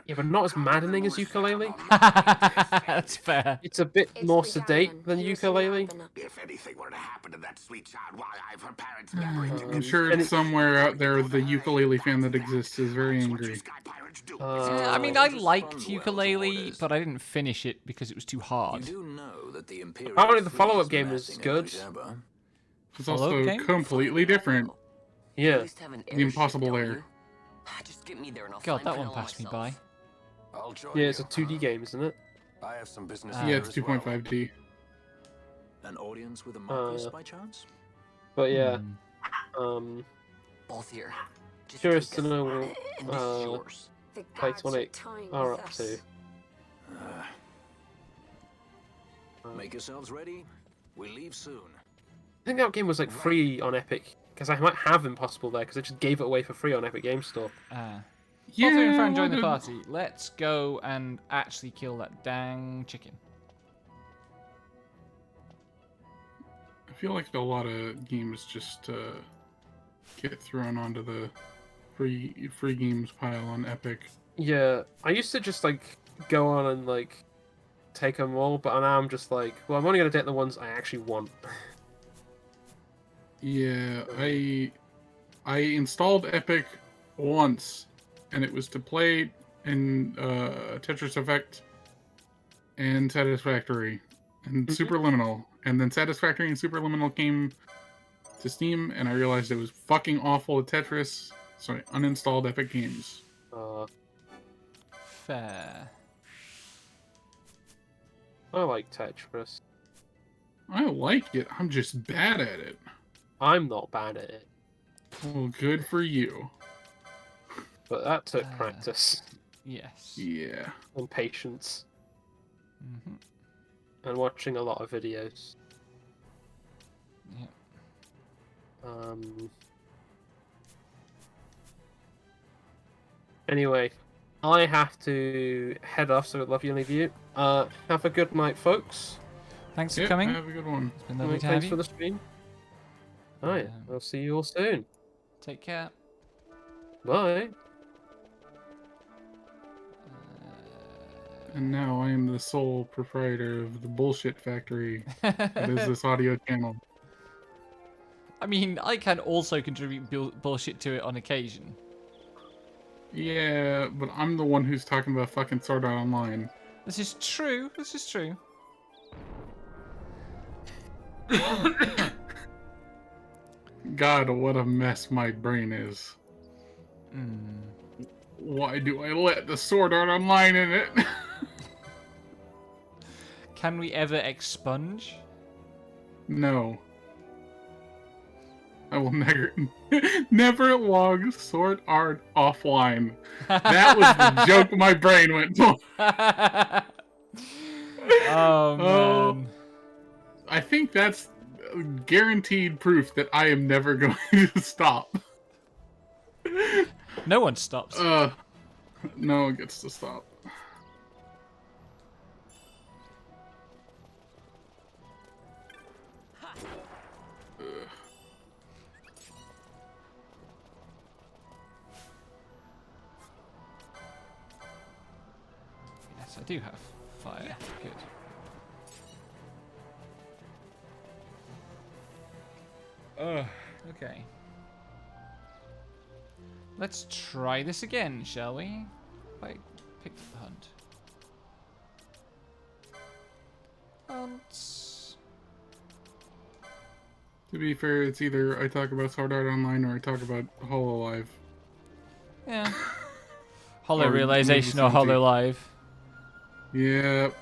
Yeah, but not as maddening as ukulele. That's fair. It's a bit more sedate than ukulele. If anything were to happen to that sweet child while I've her parents I'm sure somewhere out there the ukulele fan that exists is very angry. I mean, I liked ukulele, but I didn't finish it because it was too hard. Apparently the follow-up game is good. It's also completely different. Yeah. At least have an The Impossible airship, don't Lair. you? Just get me there and I'll God, find that one Vanilla passed me myself. by. I'll join Yeah, it's a you. 2D game, isn't it? I have some business Yeah, here it's as well. 2.5D. An audience with a Marcus Uh, by chance? But yeah, Hmm. Both here. Just curious take to us, know and this is yours. The gods are Platonic toying are with up us. to. Make yourselves ready. We leave soon. I think that game was like free on Epic, because I might have Impossible there, because I just gave it away for free on Epic Game Store. Yeah, Both your friend join the what a- party. Let's go and actually kill that dang chicken. I feel like a lot of games just get thrown onto the free games pile on Epic. Yeah, I used to just like go on and like take them all, but now I'm just like, well, I'm only gonna take the ones I actually want. Yeah, I installed Epic once, and it was to play in Tetris Effect and Satisfactory and Superliminal, and then Satisfactory and Superliminal came to Steam, and I realized it was fucking awful at Tetris, so I uninstalled Epic Games. Fair. I like Tetris. I like it. I'm just bad at it. I'm not bad at it, Well, good for you. but that took practice Yes. Yeah. and patience Hmm. and watching a lot of videos. Yeah. Anyway, I have to head off, so I'd love you and leave you. Have a good night, folks. Thanks for Yeah, coming. have a good one. It's been lovely to Thanks have for you. the stream. Alright, I'll see you all soon. Take care. Bye. And now I am the sole proprietor of the bullshit factory that is this audio channel. I mean, I can also contribute bullshit to it on occasion. Yeah, but I'm the one who's talking about fucking Sword Art Online. This is true. This is true. God, what a mess my brain is. Why do I let the Sword Art Online in it? Can we ever expunge? No. I will never log Sword Art offline. That was the joke my brain went for. Oh, man. I think that's guaranteed proof that I am never going to stop. No one stops. No one gets to stop. Yes, I do have fire. Good. Okay. Let's try this again, shall we? Wait, pick the hunt. Hunts. To be fair, it's either I talk about Sword Art Online or I talk about HoloLive. Yeah. Hollow Or Realization or maybe Hollow Live. Yep.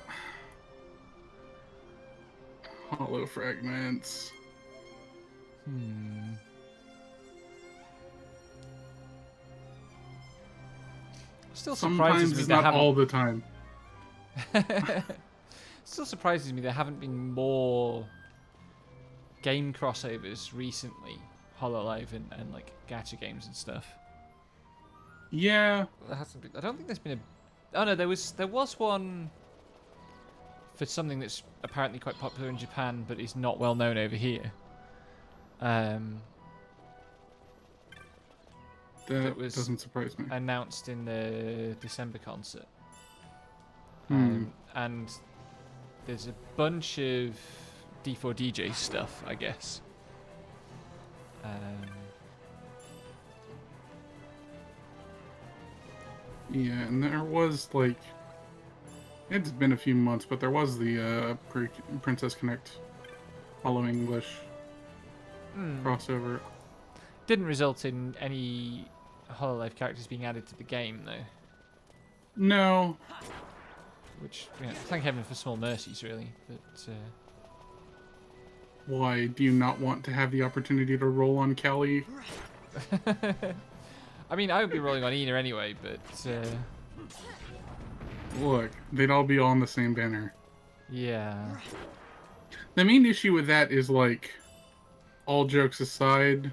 Hollow Fragments. Still Sometimes surprises me it's they not haven't. all the time. Still surprises me there haven't been more game crossovers recently. HoloLive and like gacha games and stuff. Yeah. There hasn't been. I don't think there's been a. Oh no, there was one for something that's apparently quite popular in Japan, but is not well known over here. That was doesn't surprise me. Announced in the December concert. Hmm. And there's a bunch of D4DJ stuff, I guess. Yeah, and there was like, it's been a few months, but there was the Princess Connect Hollow English crossover. Didn't result in any Hololive characters being added to the game, though. No. Which, thank heaven for small mercies, really. But why do you not want to have the opportunity to roll on Callie? I mean, I would be rolling on Ina anyway, but look, they'd all be on the same banner. Yeah. The main issue with that is, like, all jokes aside,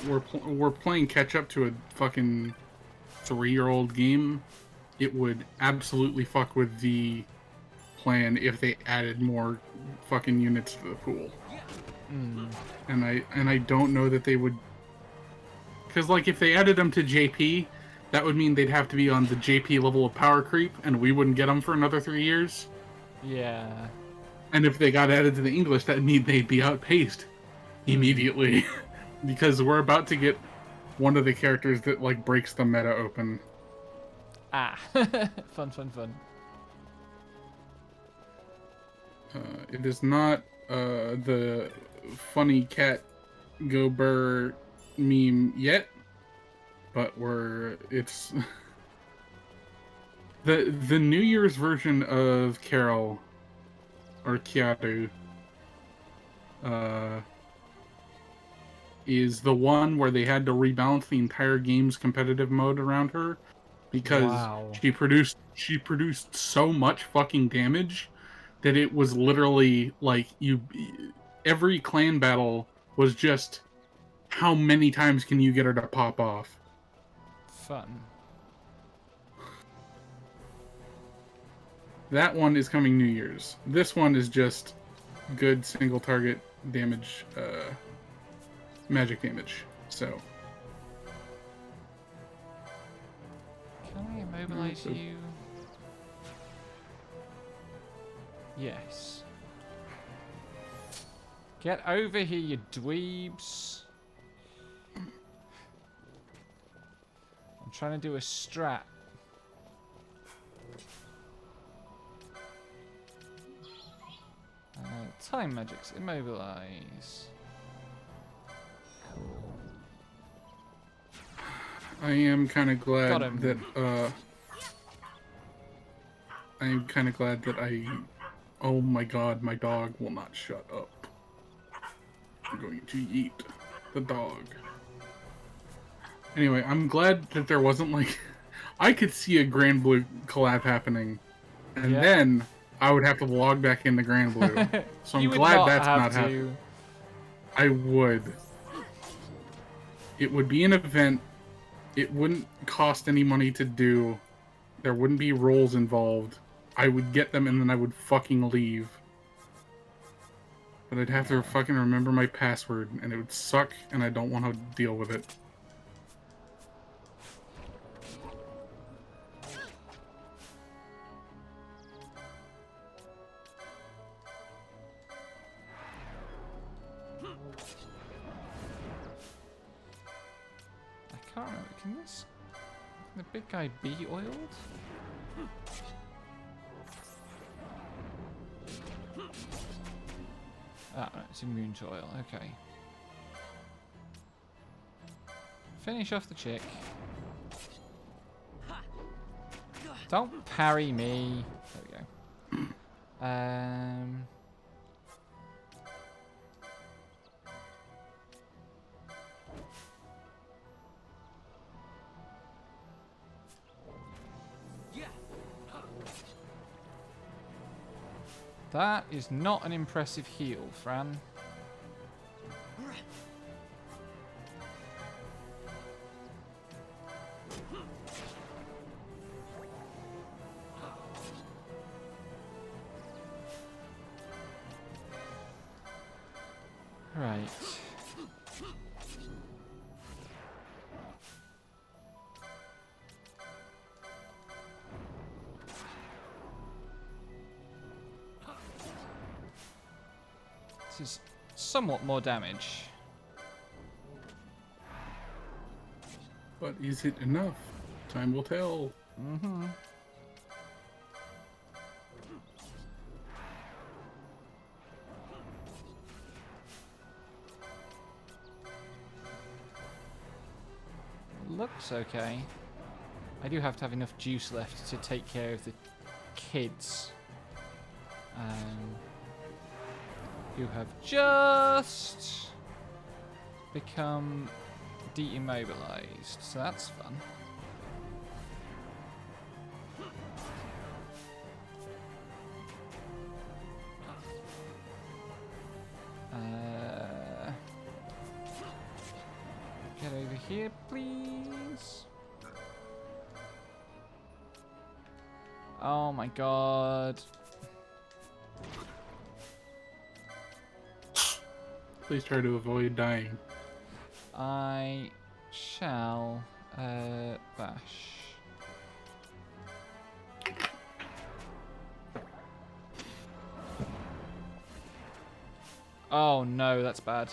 we're playing catch up to a fucking 3-year-old game. It would absolutely fuck with the plan if they added more fucking units to the pool. And I don't know that they would, because, like, if they added them to JP, that would mean they'd have to be on the JP level of power creep, and we wouldn't get them for another 3 years. Yeah. And if they got added to the English, that'd mean they'd be outpaced immediately. Because we're about to get one of the characters that, like, breaks the meta open. Ah. Fun. It is not the funny cat go burr meme yet, but it's the New Year's version of Carol or Kiaru is the one where they had to rebalance the entire game's competitive mode around her because she produced so much fucking damage that it was literally like every clan battle was just how many times can you get her to pop off. Fun. That one is coming New Year's. This one is just good single target damage, magic damage. So. Can I immobilize you? Yes. Get over here, you dweebs. I'm trying to do a strat. Time magics, immobilize. Cool. I am kind of glad that oh my god, my dog will not shut up. I'm going to eat the dog. Anyway, I'm glad that there wasn't, like, I could see a Grand Blue collab happening, and then I would have to log back into Grand Blue. So I'm glad that's not happening. I would. It would be an event. It wouldn't cost any money to do. There wouldn't be roles involved. I would get them and then I would fucking leave. But I'd have to fucking remember my password and it would suck and I don't want to deal with it. I can't remember. Can the big guy be oiled? Ah, it's immune to oil. Okay. Finish off the chick. Don't parry me. There we go. That is not an impressive heal, Fran. Right. This is somewhat more damage. But is it enough? Time will tell. Mm-hmm. looks okay. I do have to have enough juice left to take care of the kids. You have just become de-immobilized, so that's fun. Get over here, please. Oh my god. Please try to avoid dying. I shall bash. Oh no, that's bad.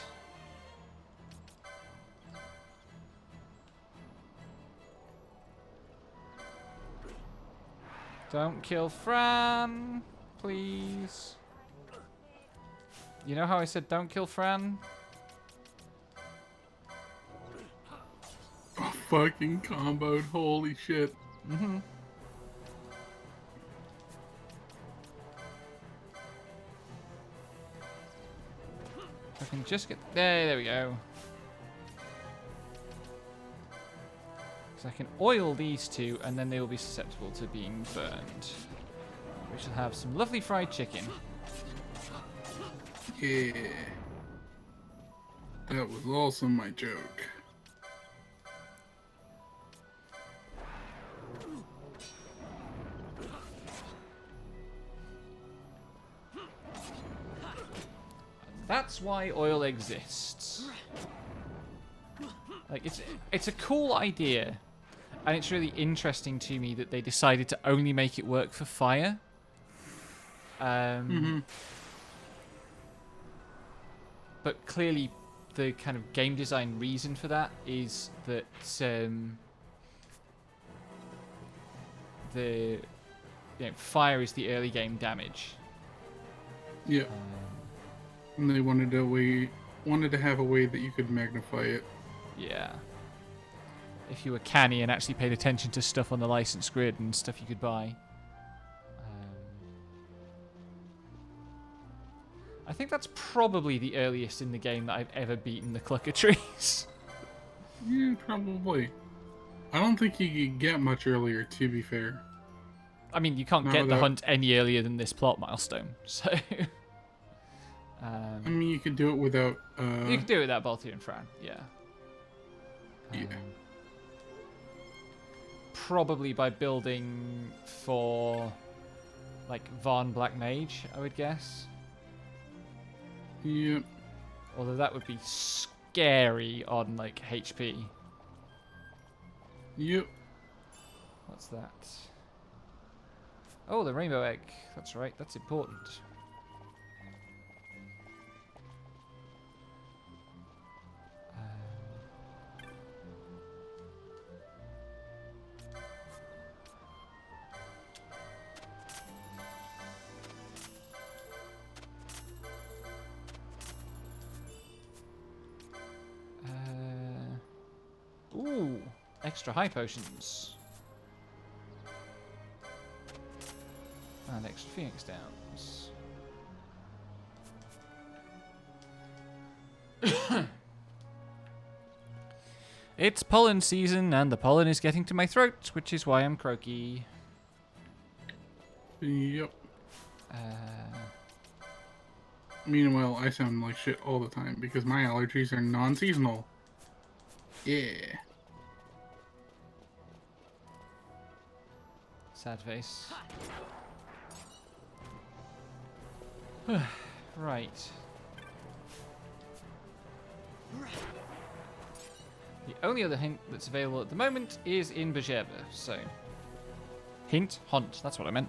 Don't kill Fran, please. You know how I said don't kill Fran? Oh, fucking comboed, holy shit. Mm-hmm. I can just get... There we go. So I can oil these two, and then they will be susceptible to being burned. We shall have some lovely fried chicken. Yeah. That was also my joke. That's why oil exists. Like, it's a cool idea. And it's really interesting to me that they decided to only make it work for fire. But clearly, the kind of game design reason for that is that fire is the early game damage. Yeah. And they wanted to have a way that you could magnify it. Yeah. If you were canny and actually paid attention to stuff on the license grid and stuff you could buy. I think that's probably the earliest in the game that I've ever beaten the Clucker Trees. Yeah, probably. I don't think you could get much earlier, to be fair. I mean, you can't get the hunt any earlier than this plot milestone, so... I mean, you could do it without... You could do it without Balthier and Fran, yeah. Yeah. Probably by building for, like, Vaughn Black Mage, I would guess. Yep. Although that would be scary on, like, HP. Yep. What's that? Oh, the rainbow egg. That's right, that's important. Ooh, extra high potions. And extra Phoenix Downs. It's pollen season, and the pollen is getting to my throat, which is why I'm croaky. Yep. Meanwhile, I sound like shit all the time because my allergies are non-seasonal. Yeah. Sad face. Right. The only other hint that's available at the moment is in Bejerba, so... Hint? Hunt, that's what I meant.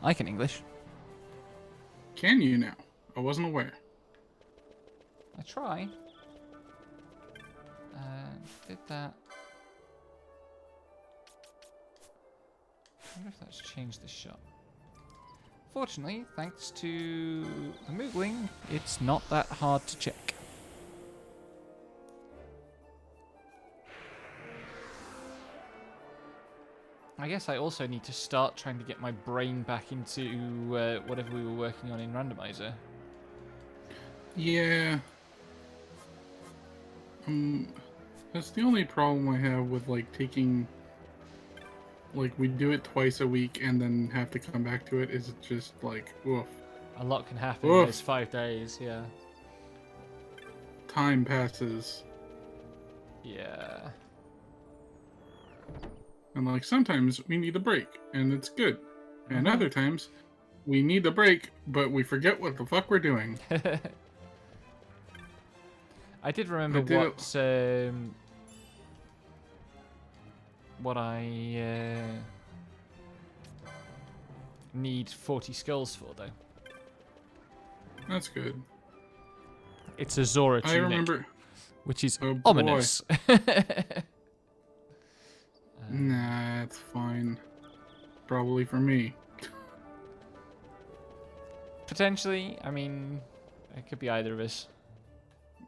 I can English. Can you now? I wasn't aware. I try. Did that. I wonder if that's changed the shot. Fortunately, thanks to the Moogling, it's not that hard to check. I guess I also need to start trying to get my brain back into whatever we were working on in Randomizer. Yeah. That's the only problem I have with like taking, like we do it twice a week and then have to come back to it. Is it just like, woof. A lot can happen in those 5 days, yeah. Time passes. Yeah. And like sometimes we need a break and it's good. And other times we need a break, but we forget what the fuck we're doing. I did remember what I need 40 skulls for, though. That's good. It's a Zora tunic, I remember, which is ominous. Nah, it's fine. Probably for me. Potentially. I mean, it could be either of us.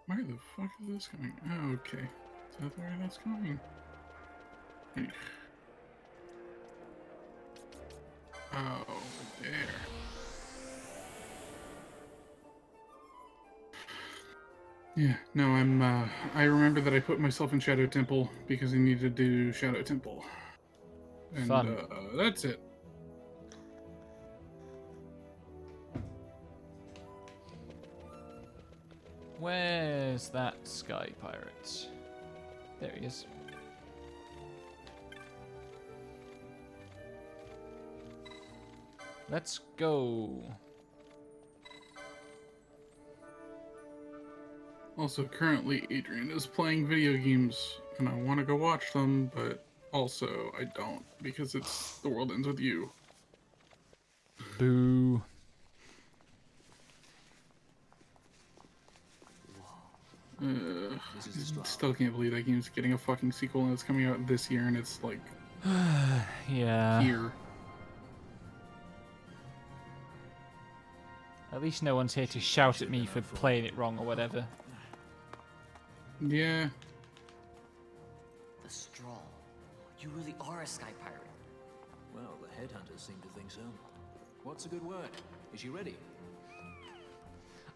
Where the fuck is this going? Oh, okay. Is that where that's going? Hey. Oh, there. Yeah, no, I remember that I put myself in Shadow Temple because I needed to do Shadow Temple. And, Fun. That's it. Where's that Sky Pirate? There he is. Let's go. Also, currently, Adrian is playing video games, and I want to go watch them, but also I don't, because it's The World Ends With You. Boo. Still can't believe that game's getting a fucking sequel, and it's coming out this year, and it's like... yeah. Here. At least no one's here to shout at me for playing it wrong or whatever. Yeah. The Straw. You really are a Sky Pirate. Well, the headhunters seem to think so. What's a good word? Is she ready?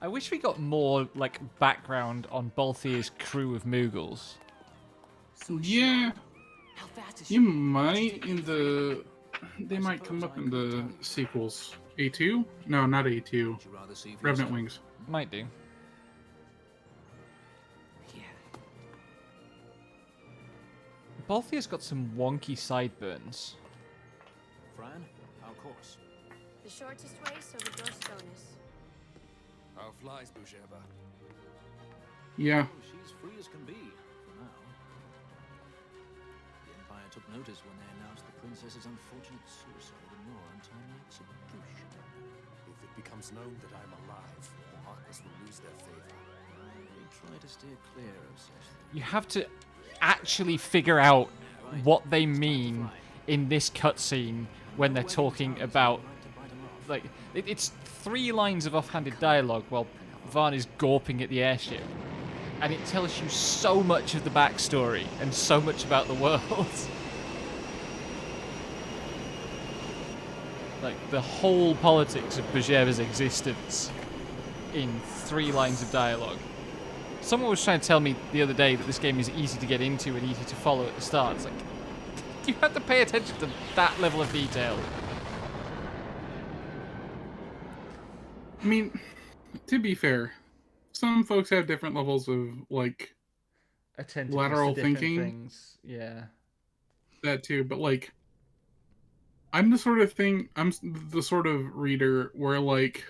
I wish we got more, like, background on Balthier's crew of Moogles. Yeah. How fast is she? You might in the... They might come up in the sequels. A2? No, not A2. Revenant Wings. Might do. Yeah. Balthier's got some wonky sideburns. Fran, our course. The shortest way, so the Dorstonus. How flies, Bujeba? Yeah. Oh, she's free as can be, for now. The Empire took notice when they announced the princess's unfortunate suicide and more untimely execution. If it becomes known that I'm alive, the Heartless will lose their favor. I will try to steer clear of such things. You have to actually figure out what they mean in this cutscene when they're talking about... Like, it's 3 lines of offhanded dialogue while Vaan is gawping at the airship. And it tells you so much of the backstory and so much about the world. Like, the whole politics of Bujeva's existence in 3 lines of dialogue. Someone was trying to tell me the other day that this game is easy to get into and easy to follow at the start. It's like, you have to pay attention to that level of detail. I mean, to be fair, some folks have different levels of, like, lateral thinking. Things. Yeah. That too, but, like, I'm the sort of reader where, like,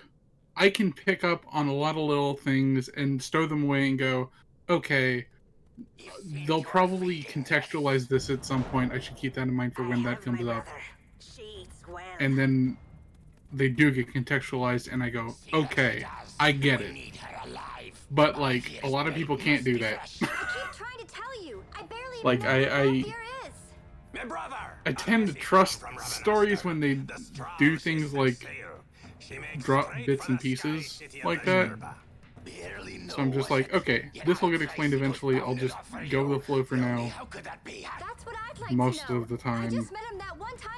I can pick up on a lot of little things and stow them away and go, okay, they'll probably contextualize this at some point. I should keep that in mind for when that comes up. And then they do get contextualized and I go, okay, I get it. But, like, a lot of people can't do that. Like, I tend to trust stories when they do things like drop bits and pieces like that. So I'm just like, okay, this will get explained eventually. I'll just go with the flow for now. That's what I'd like Most to know. of the time. I just met him that one time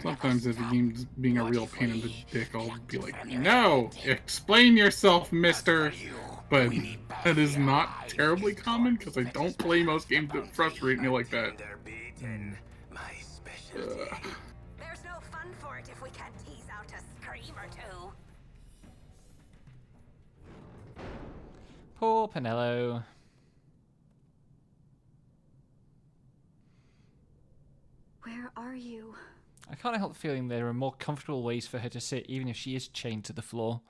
Sometimes if a game's being a real pain in the dick, I'll be like, no, explain yourself, mister. But that is not terribly common because I don't play most games that frustrate me like that. There's no fun for it if we can't tease out a scream or two. Poor Penello. Where are you? I can't help feeling there are more comfortable ways for her to sit, even if she is chained to the floor.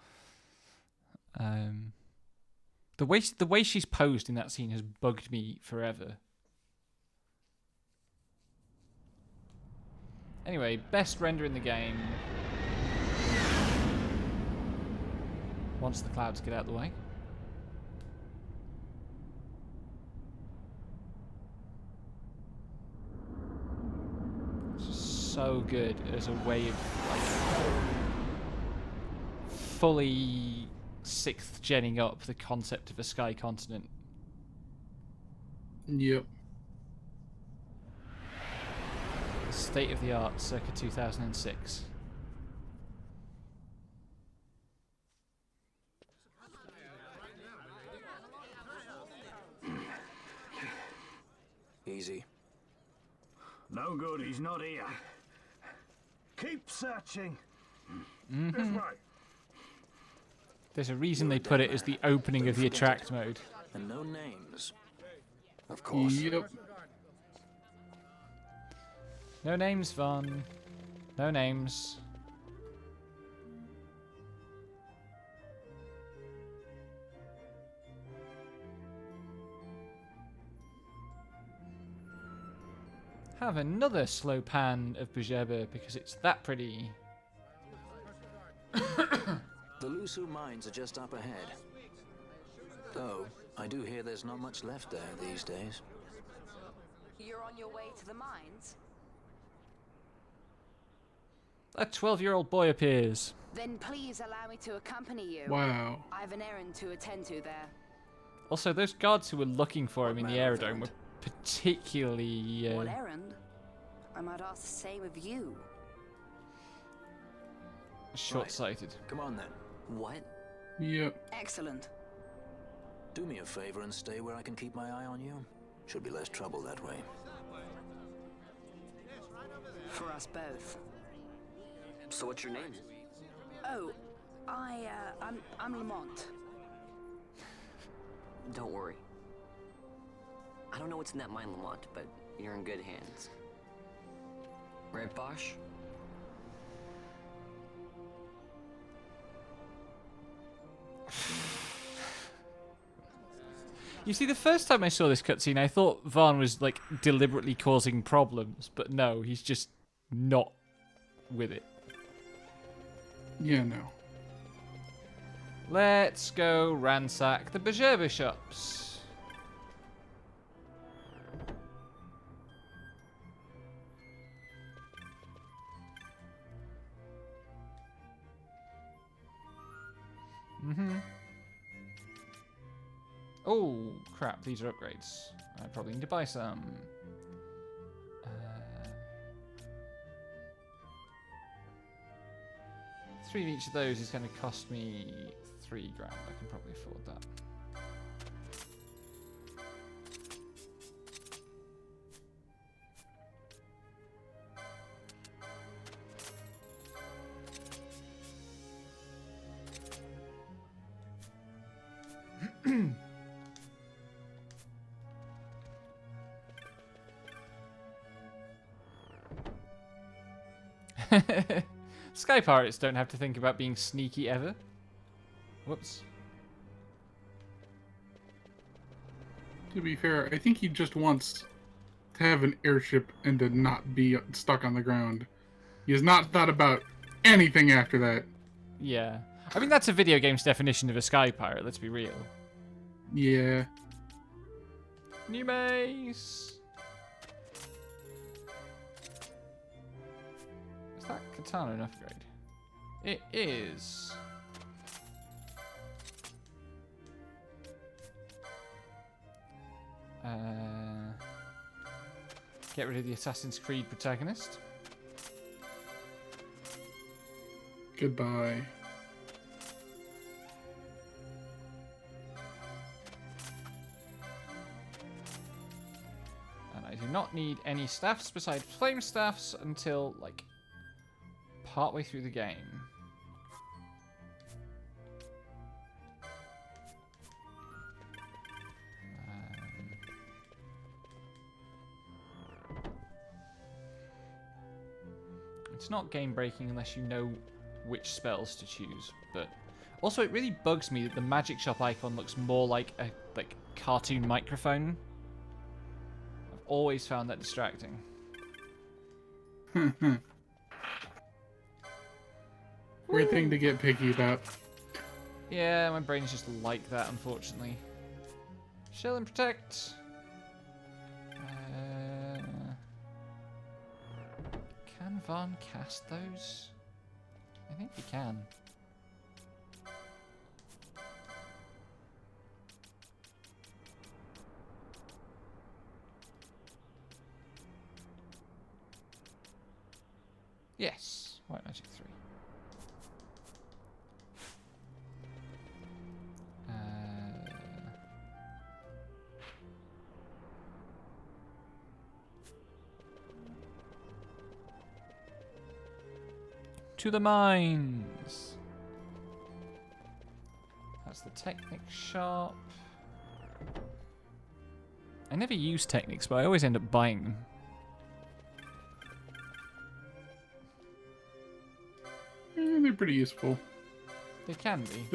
The way she's posed in that scene has bugged me forever. Anyway, best render in the game. Once the clouds get out of the way. So good as a way of like fully 6th genning up the concept of a sky continent. Yep. State of the art, circa 2006. Easy. No good, he's not here. Keep searching. Mm-hmm. This way. There's a reason they put it as the opening of the attract mode. And no names. Of course. Yep. No names, Vaughn. No names. Have another slow pan of Bujeba because it's that pretty. The Lusu mines are just up ahead. Though, I do hear there's not much left there these days. You're on your way to the mines? A 12-year-old boy appears. Then please allow me to accompany you. Wow. I have an errand to attend to there. Also, those guards who were looking for him in the aerodrome were particularly... What errand? I might ask the same of you. Short-sighted. Right. Come on then. What? Yep. Excellent. Do me a favor and stay where I can keep my eye on you. Should be less trouble that way. For us both. So what's your name? Oh, I'm Lamont. Don't worry. I don't know what's in that mine, Lamont, but you're in good hands. Right, Bosch? You see, the first time I saw this cutscene, I thought Vaughn was, like, deliberately causing problems. But no, he's just not with it. Yeah, no. Let's go ransack the Bujeba shops. Oh, crap, these are upgrades. I probably need to buy some. 3 of each of those is going to cost me $3 grand. I can probably afford that. Sky Pirates don't have to think about being sneaky ever. Whoops. To be fair, I think he just wants to have an airship and to not be stuck on the ground. He has not thought about anything after that. Yeah. I mean, that's a video game's definition of a Sky Pirate, let's be real. Yeah. New mace! Is that katana an upgrade? It is. Get rid of the Assassin's Creed protagonist. Goodbye. And I do not need any staffs besides flame staffs until, like, partway through the game. It's not game breaking unless you know which spells to choose, but also it really bugs me that the magic shop icon looks more like a cartoon microphone. I've always found that distracting. Weird thing to get picky about. Yeah, my brain is just like that, unfortunately. Shield and protect. Can Vaan cast those? I think he can. Yes, White Magic 3. To the mines. That's the Technic shop. I never use Technics, but I always end up buying them. They're pretty useful. They can be.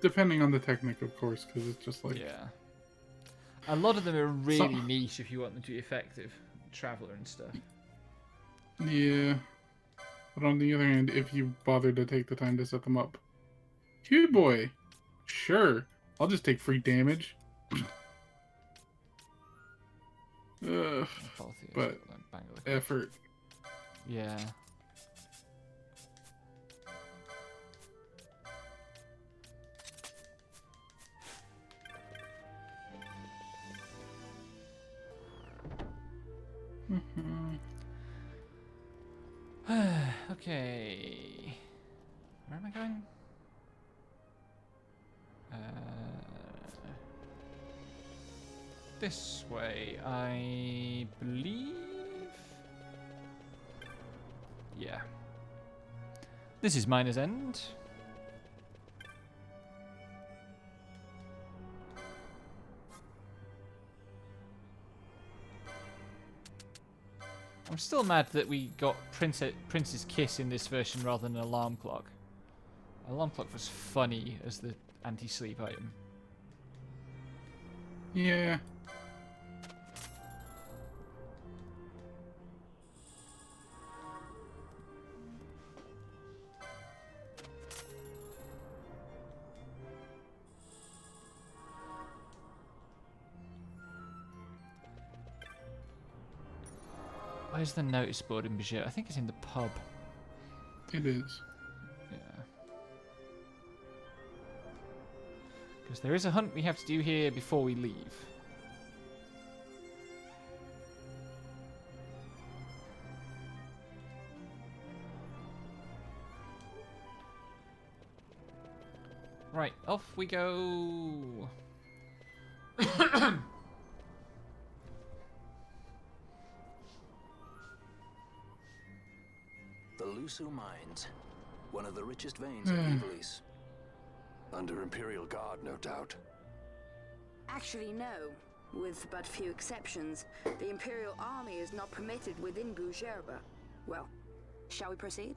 Depending on the Technic, of course, because it's just like... Yeah. A lot of them are really niche if you want them to be effective. Traveler and stuff. Yeah. But on the other hand, if you bother to take the time to set them up. Cute boy! Sure. I'll just take free damage. But effort. Yeah. Okay. Where am I going? This way, I believe. Yeah. This is Miner's End. I'm still mad that we got Prince's Kiss in this version rather than an alarm clock. Alarm clock was funny as the anti-sleep item. Yeah. Where's the notice board in Bajir? I think it's in the pub. It is. Yeah. Because there is a hunt we have to do here before we leave. Right, off we go. The Lusu Mines, one of the richest veins of Ivalice. Under Imperial Guard, no doubt. Actually, no. With but few exceptions, the Imperial Army is not permitted within Gujerba. Well, shall we proceed?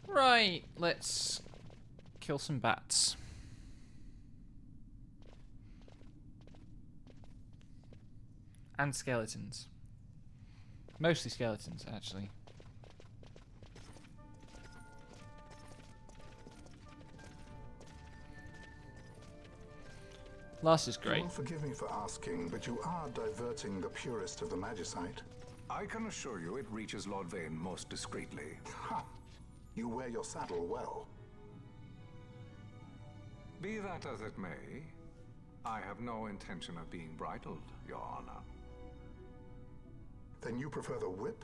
Right, let's kill some bats. And skeletons. Mostly skeletons, actually. Last is great. You will forgive me for asking, but you are diverting the purest of the Magicite. I can assure you it reaches Lord Vane most discreetly. Ha! You wear your saddle well. Be that as it may, I have no intention of being bridled, Your Honor. Then you prefer the whip?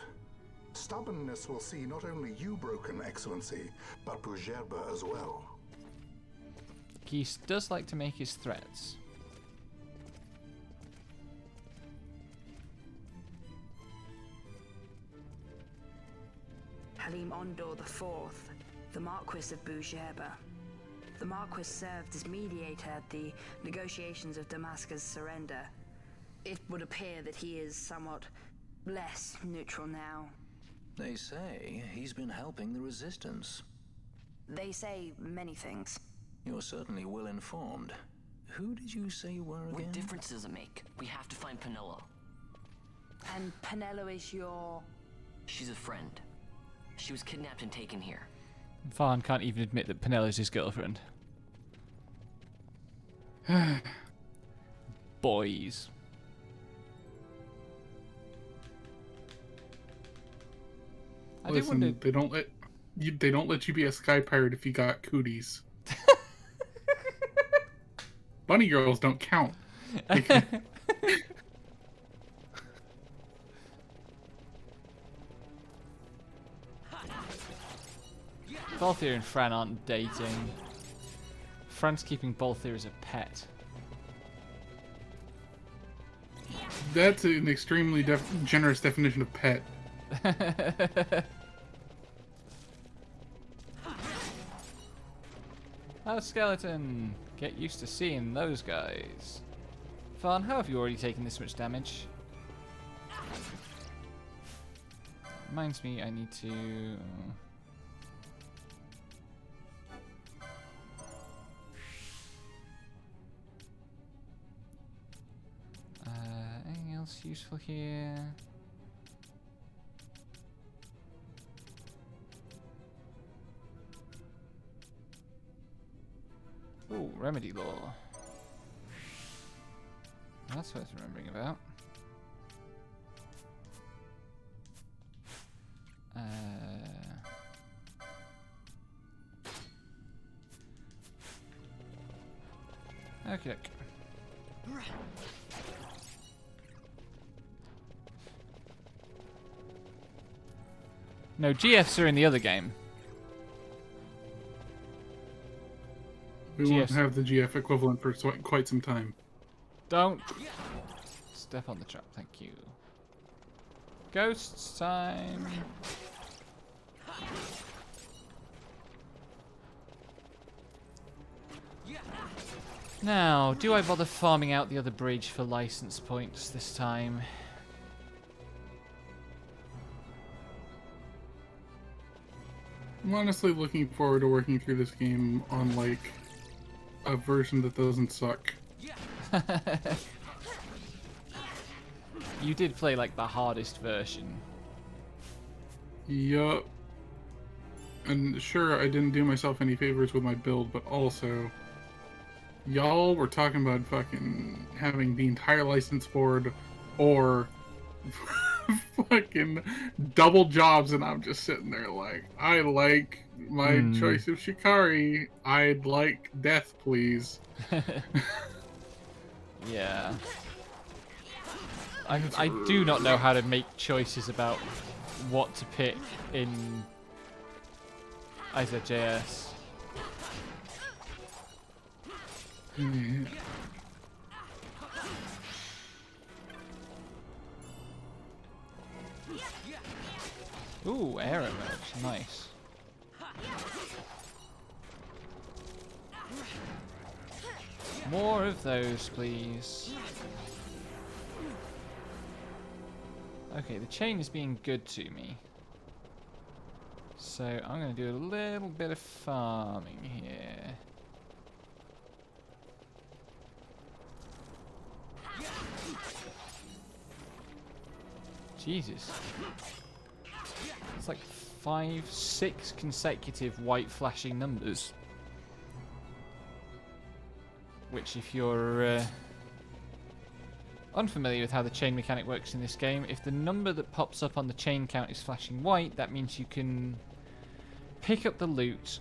Stubbornness will see not only you broken, Excellency, but Bougerbe as well. Geese does like to make his threats. Halim Ondor IV, the Marquis of Bougerbe. The Marquis served as mediator at the negotiations of Damascus' surrender. It would appear that he is somewhat less neutral now. They say he's been helping the resistance. They say many things. You're certainly well informed. Who did you say you were again? What difference does it make? We have to find Penelo. And Penelo is your... She's a friend. She was kidnapped and taken here. Varn can't even admit that Penelo's his girlfriend. Boys. Listen, they don't let you be a sky pirate if you got cooties. Bunny girls don't count. Balthier and Fran aren't dating. Fran's keeping Balthier as a pet. That's an extremely generous definition of pet. Oh, skeleton! Get used to seeing those guys. Varn, how have you already taken this much damage? Reminds me, I need to... anything else useful here? Ooh, remedy law. That's worth remembering about. Okay. No, GFs are in the other game. We won't have the GF equivalent for quite some time. Don't step on the trap, thank you. Ghosts time. Now, do I bother farming out the other bridge for license points this time? I'm honestly looking forward to working through this game on, like, a version that doesn't suck. You did play, like, the hardest version. Yup. And sure, I didn't do myself any favors with my build, but also... Y'all were talking about fucking having the entire license board or fucking double jobs, and I'm just sitting there like, I like my choice of Shikari. I'd like death, please. Yeah. I do not know how to make choices about what to pick in IZJS. Mm-hmm. Ooh, air emerge, nice. More of those, please. Okay, the chain is being good to me. So I'm going to do a little bit of farming here. Jesus. It's like 5, 6 consecutive white flashing numbers. Which, if you're unfamiliar with how the chain mechanic works in this game, if the number that pops up on the chain count is flashing white, that means you can pick up the loot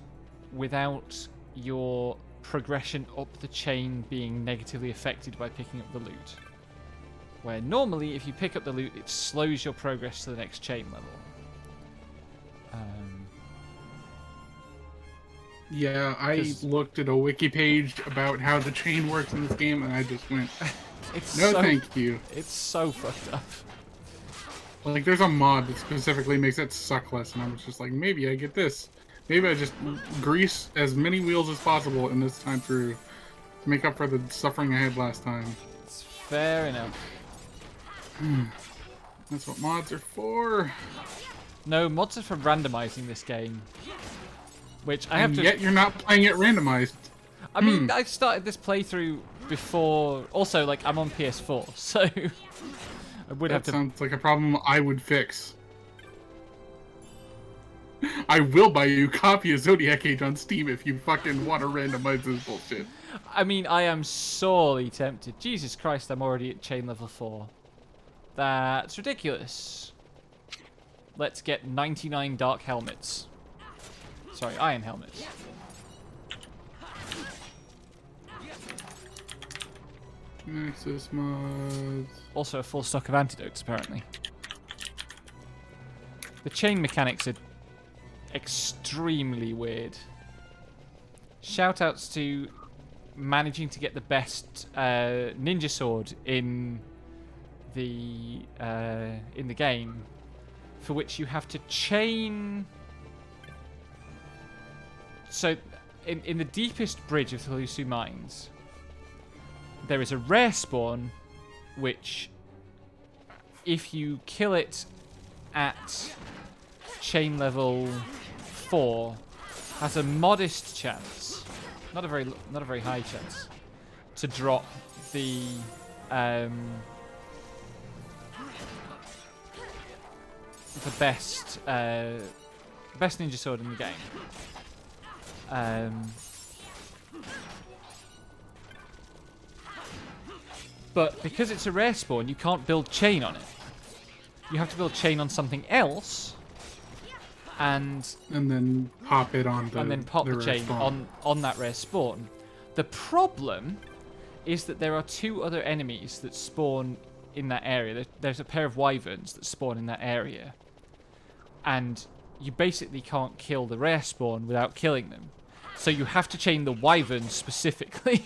without your progression up the chain being negatively affected by picking up the loot. Where normally, if you pick up the loot, it slows your progress to the next chain level. Yeah, I looked at a wiki page about how the chain works in this game, and I just went, thank you. It's so fucked up. Like, there's a mod that specifically makes it suck less, and I was just like, maybe I get this. Maybe I just grease as many wheels as possible in this time through to make up for the suffering I had last time. It's fair enough. That's what mods are for. No, mods are for randomizing this game. Which I have to. Yet you're not playing it randomized. I mean, I started this playthrough before. Also, like, I'm on PS4, so I would have to. That sounds like a problem I would fix. I will buy you a copy of Zodiac Age on Steam if you fucking want to randomize this bullshit. I mean, I am sorely tempted. Jesus Christ, I'm already at chain level 4. That's ridiculous. Let's get 99 dark helmets. Sorry, iron helmets. Nexus mods. Also a full stock of antidotes, apparently. The chain mechanics are extremely weird. Shoutouts to managing to get the best ninja sword in the game, for which you have to chain. So, in the deepest bridge of the Thulusu Mines, there is a rare spawn, which, if you kill it at chain level 4, has a modest chance, not a very high chance, to drop the best ninja sword in the game. But because it's a rare spawn, you can't build chain on it. You have to build chain on something else, and then pop it on the the chain on that rare spawn. The problem is that there are 2 other enemies that spawn in that area. There's a pair of wyverns that spawn in that area, and you basically can't kill the rare spawn without killing them. So you have to chain the wyverns specifically.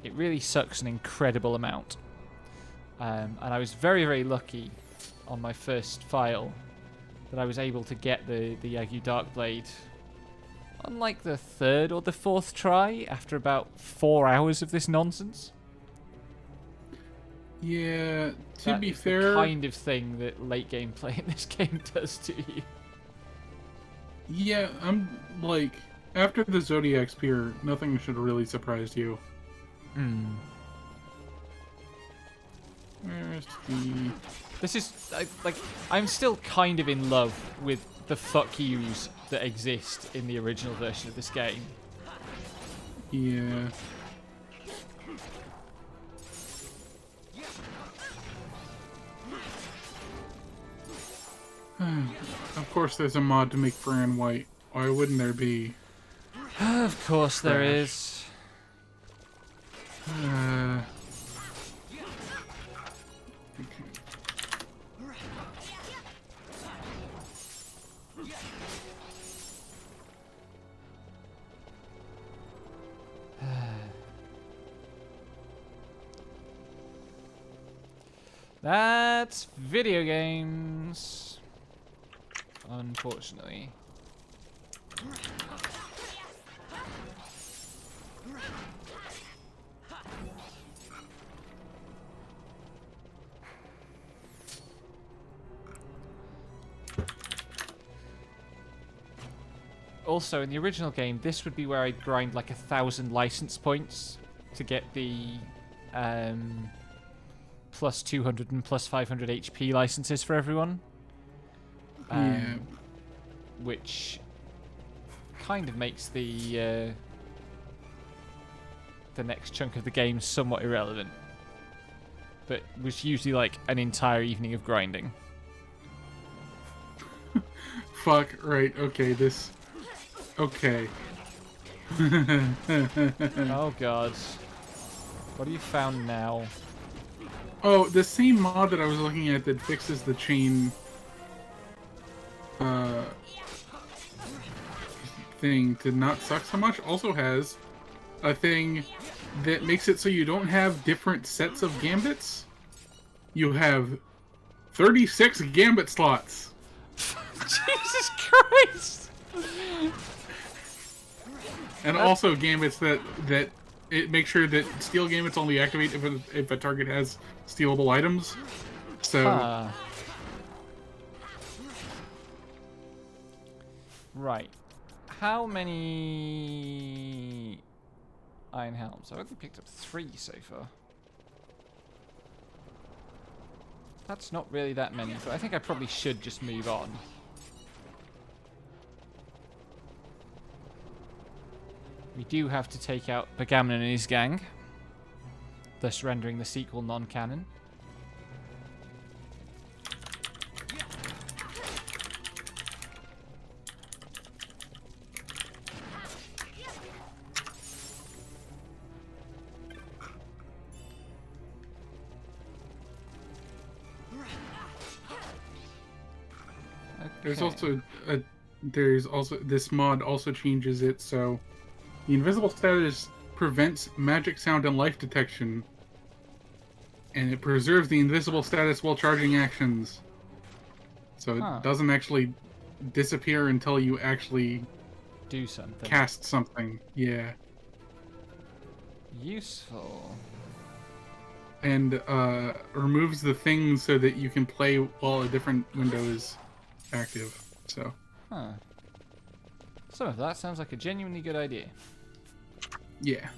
It really sucks an incredible amount. And I was very, very lucky on my first file that I was able to get the Yagyu Darkblade on like the 3rd or the 4th try after about 4 hours of this nonsense. Yeah, to That be is fair, the kind of thing that late game play in this game does to you. Yeah, I'm like, after the Zodiac Spear, nothing should really surprise you. Where's the... This is, like, I'm still kind of in love with the fuck yous that exist in the original version of this game. Yeah. Of course there's a mod to make Fran white. Why wouldn't there be? Of course there is. That's video games, unfortunately. Also, in the original game, this would be where I'd grind like 1,000 license points to get the plus 200 and plus 500 HP licenses for everyone. Yeah. Which kind of makes the next chunk of the game somewhat irrelevant. But was usually like an entire evening of grinding. fuck. Right. Okay. This. Okay. Oh god. What have you found now? Oh, the same mod that I was looking at that fixes the chain thing to not suck so much also has a thing that makes it so you don't have different sets of gambits. You have 36 gambit slots. Jesus Christ! And also gambits that it makes sure that steel gambits only activate if a target has stealable items. So right. How many iron helms? I've only picked up 3 so far. That's not really that many, but I think I probably should just move on. We do have to take out Bagamnon and his gang, thus rendering the sequel non-canon. There's also this mod also changes it so the invisible status prevents magic sound and life detection, and it preserves the invisible status while charging actions. So it doesn't actually disappear until you actually do something. Cast something. Yeah. Useful. And removes the things so that you can play while a different window is active. So. Huh. Some of that sounds like a genuinely good idea. Yeah.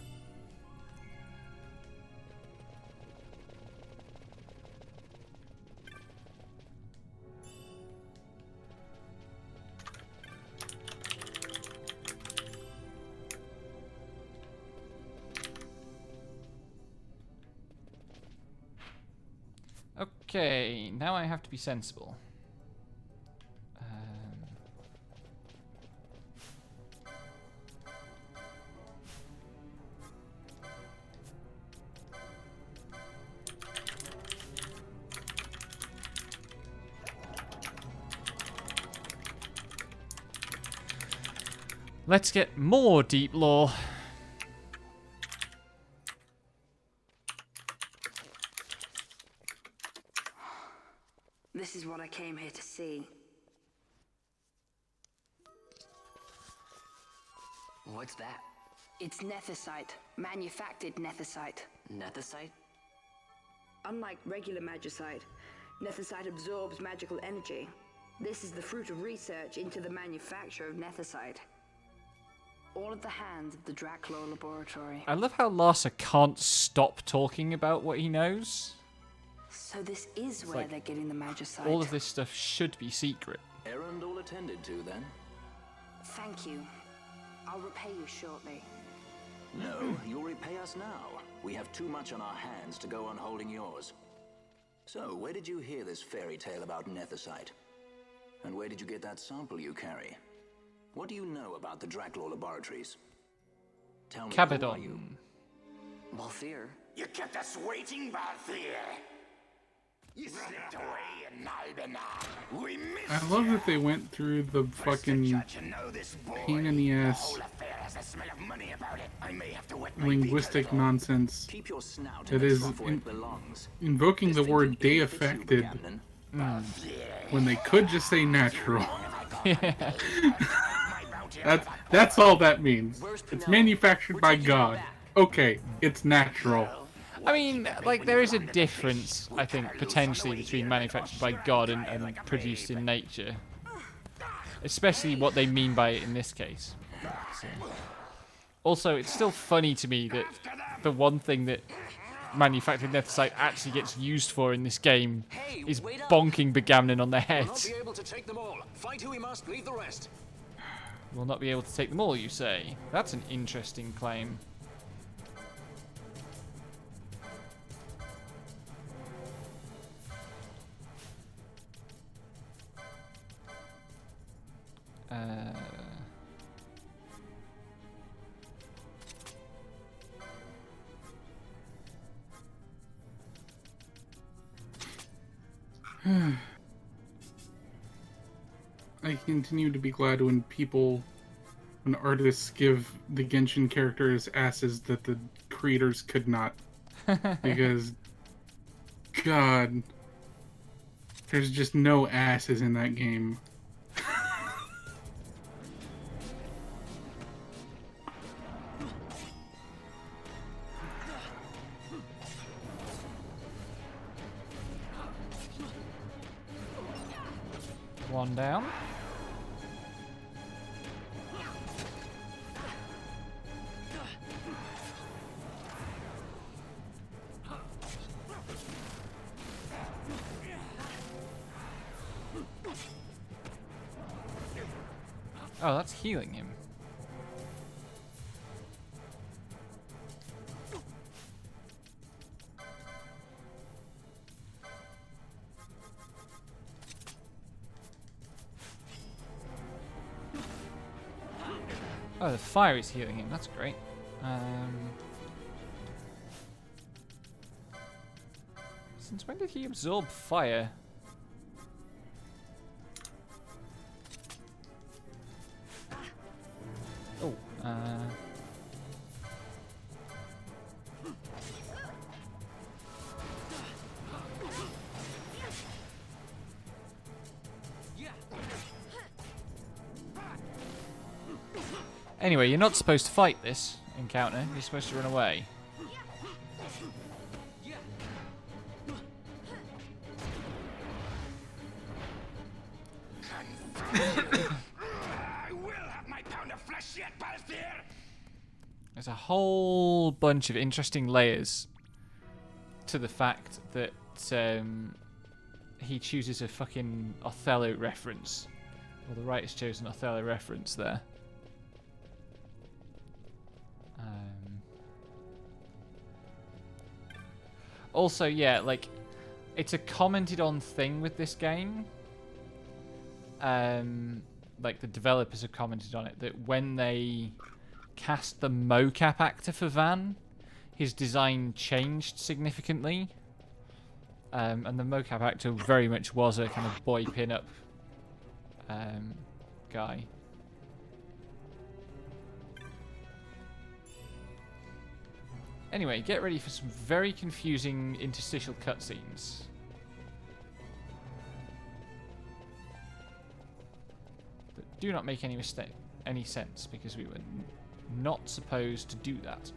Okay, now I have to be sensible. Let's get more deep lore. This is what I came here to see. What's that? It's nethicite. Manufactured nethicite. Nethicite? Unlike regular magicite, nethicite absorbs magical energy. This is the fruit of research into the manufacture of nethicite. All at the hands of the Draclaw Laboratory. I love how Larsa can't stop talking about what he knows. So this is where they're getting the magicite. All of this stuff should be secret. Errand all attended to, then? Thank you. I'll repay you shortly. No, you'll repay us now. We have too much on our hands to go on holding yours. So, where did you hear this fairy tale about nethicite? And where did you get that sample you carry? What do you know about the Draclaw Laboratories? Tell me, who are you? Balthier. You kept us waiting, Balthier. You slipped away in Nalbina. We missed I love that they went through the fucking pain in the ass linguistic nonsense that is invoking the word de-affected when they could just say natural. That's all that means. It's manufactured by God. Okay, it's natural. I mean, like, there is a difference, I think, potentially between manufactured by God and produced in nature. Especially what they mean by it in this case. So. Also, it's still funny to me that the one thing that manufactured nethicite actually gets used for in this game is bonking Bagamnon on the head. We'll not be able to take them all. Fight who we must, leave the rest. We'll not be able to take them all, you say? That's an interesting claim. I continue to be glad when artists give the Genshin characters asses that the creators could not. Because, God, there's just no asses in that game. One down. Oh, that's healing him. Oh, the fire is healing him. That's great. Since when did he absorb fire? Oh, Anyway, you're not supposed to fight this encounter. You're supposed to run away. I will have my pound of flesh yet, Balthier! There's a whole bunch of interesting layers to the fact that he chooses a fucking Othello reference. Well, the writer's chosen Othello reference there. Also, yeah, like, it's a commented on thing with this game. Like, the developers have commented on it, that when they cast the mocap actor for Van, his design changed significantly. And the mocap actor very much was a kind of boy pin-up guy. Anyway, get ready for some very confusing interstitial cutscenes. That do not make any sense, because we were not supposed to do that.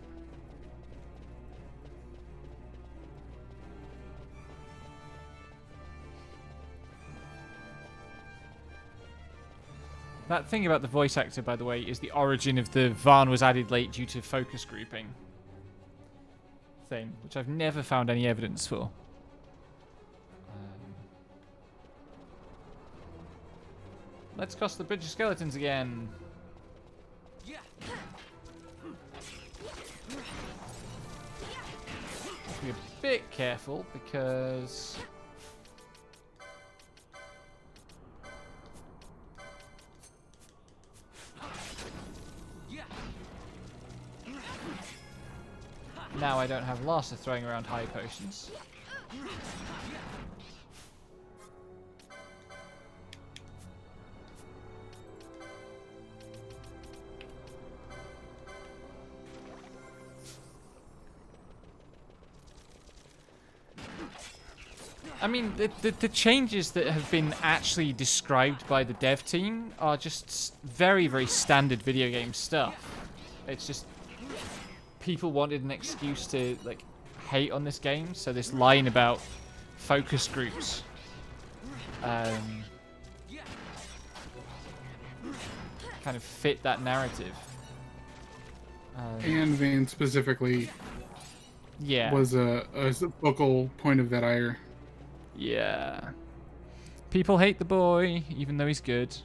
That thing about the voice actor, by the way, is the origin of the Vaan was added late due to focus grouping thing, which I've never found any evidence for. Let's cross the bridge of skeletons again. Have to be a bit careful because now I don't have Larsa throwing around high potions. I mean, the changes that have been actually described by the dev team are just very, very standard video game stuff. It's just people wanted an excuse to, like, hate on this game, so this line about focus groups kind of fit that narrative. And Van specifically was a focal point of that ire. Yeah. People hate the boy, even though he's good.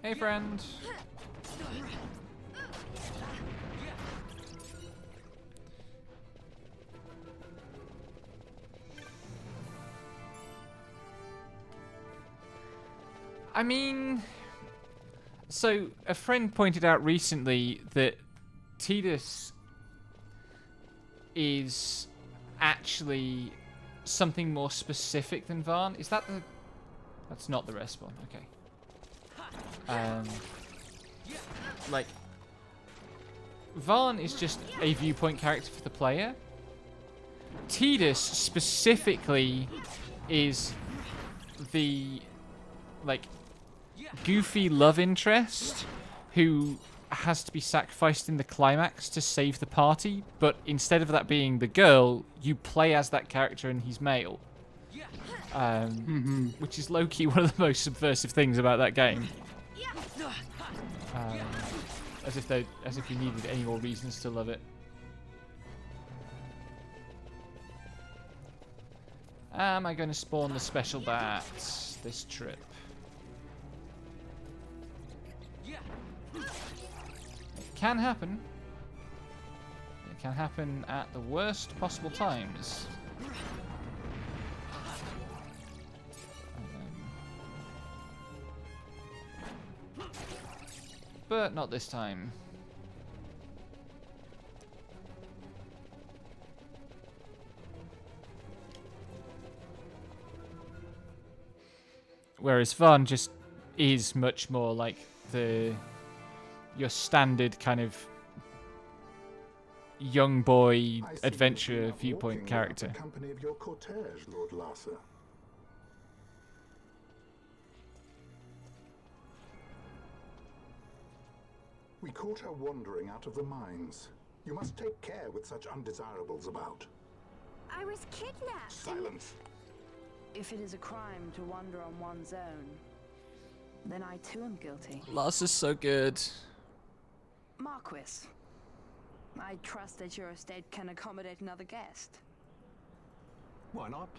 Hey, friend. I mean, so a friend pointed out recently that Tidus is actually something more specific than Vaan. Is that the... That's not the respawn. Okay. Like, Vaan is just a viewpoint character for the player. Tidus specifically is the, like, goofy love interest who has to be sacrificed in the climax to save the party, but instead of that being the girl, you play as that character and he's male. Which is low-key one of the most subversive things about that game. As if you needed any more reasons to love it. Am I going to spawn the special bats this trip? It can happen. It can happen at the worst possible times. But not this time. Whereas Vaan just is much more like your standard kind of young boy adventure viewpoint character. The company of your cortege, Lord Larsa. We caught her wandering out of the mines. You must take care with such undesirables about. I was kidnapped. Silence. If it is a crime to wander on one's own, then I too am guilty. Lars is so good. Marquis, I trust that your estate can accommodate another guest. Why not?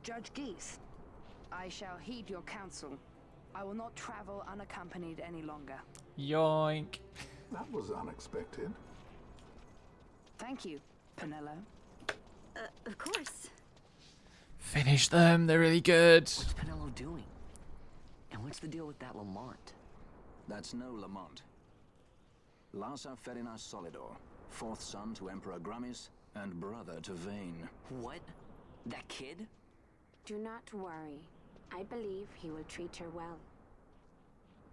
Judge Geese, I shall heed your counsel. I will not travel unaccompanied any longer. Yoink. That was unexpected. Thank you, Penelo. Of course. Finish them, they're really good. What's Penelo doing? And what's the deal with that Lamont? That's no Lamont. Larsa Ferinas Solidor, fourth son to Emperor Gramis and brother to Vayne. What? That kid? Do not worry. I believe he will treat her well.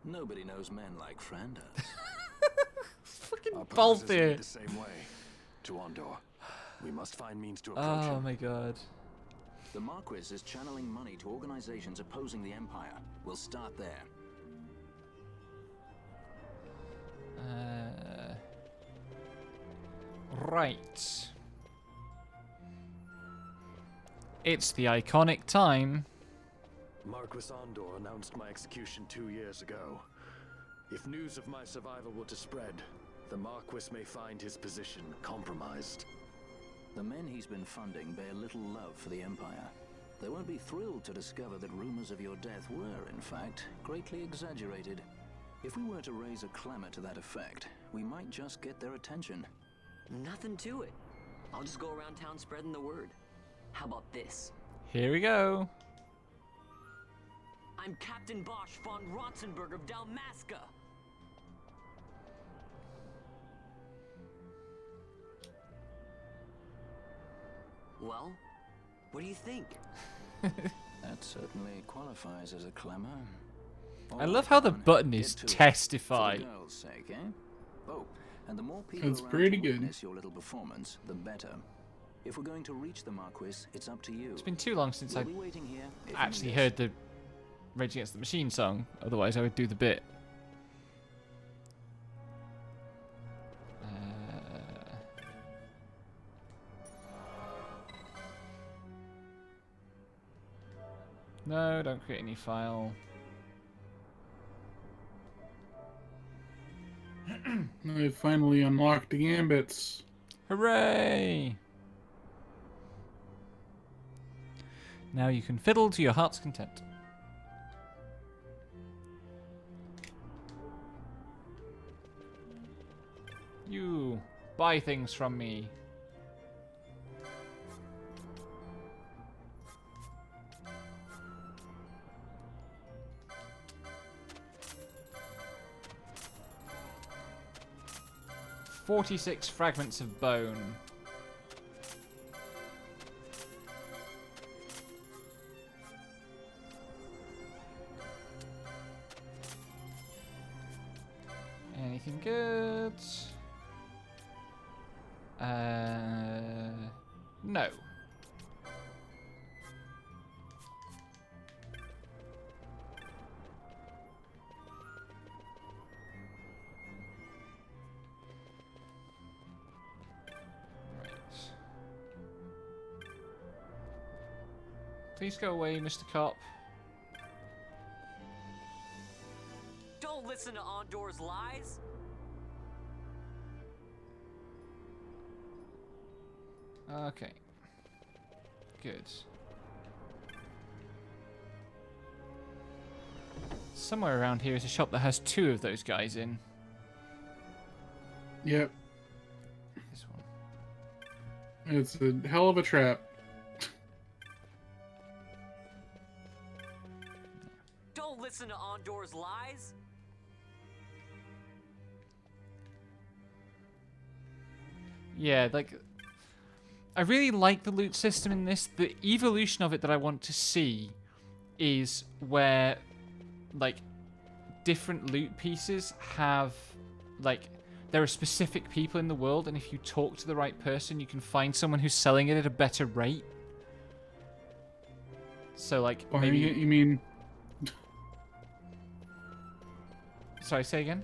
Nobody knows men like Fran does. Fucking Our bolt purpose is here. the same way. To Ondor. We must find means to approach Oh him. my god. The Marquis is channeling money to organizations opposing the Empire. We'll start there. Right. It's the iconic time. Marquis Ondor announced my execution 2 years ago. If news of my survival were to spread, the Marquis may find his position compromised. The men he's been funding bear little love for the Empire. They won't be thrilled to discover that rumors of your death were, in fact, greatly exaggerated. If we were to raise a clamor to that effect, we might just get their attention. Nothing to it. I'll just go around town spreading the word. How about this? Here we go. I'm Captain Bosch von Rotzenberg of Dalmasca. Well, what do you think? That certainly qualifies as a clamor. I love how the button is testify. For the girl's sake, eh? Oh, and the more people That's around pretty to good. witness your little performance, the better. If we're going to reach the Marquis, it's up to you. It's been too long since We'll I've be waiting here if you actually need heard the Rage Against the Machine song. Otherwise, I would do the bit. No, don't create any file. I finally unlocked the gambits. Hooray! Now you can fiddle to your heart's content. You buy things from me. 46 fragments of bone. Anything good? No. Please go away, Mr. Cop. Don't listen to Ondor's lies. Okay. Good. Somewhere around here is a shop that has 2 of those guys in. Yep. This one. It's a hell of a trap. Don't listen to Ondor's lies. Yeah, like, I really like the loot system in this. The evolution of it that I want to see is where, like, different loot pieces have, like, there are specific people in the world, and if you talk to the right person, you can find someone who's selling it at a better rate. So, like, maybe... You mean... Sorry, say again?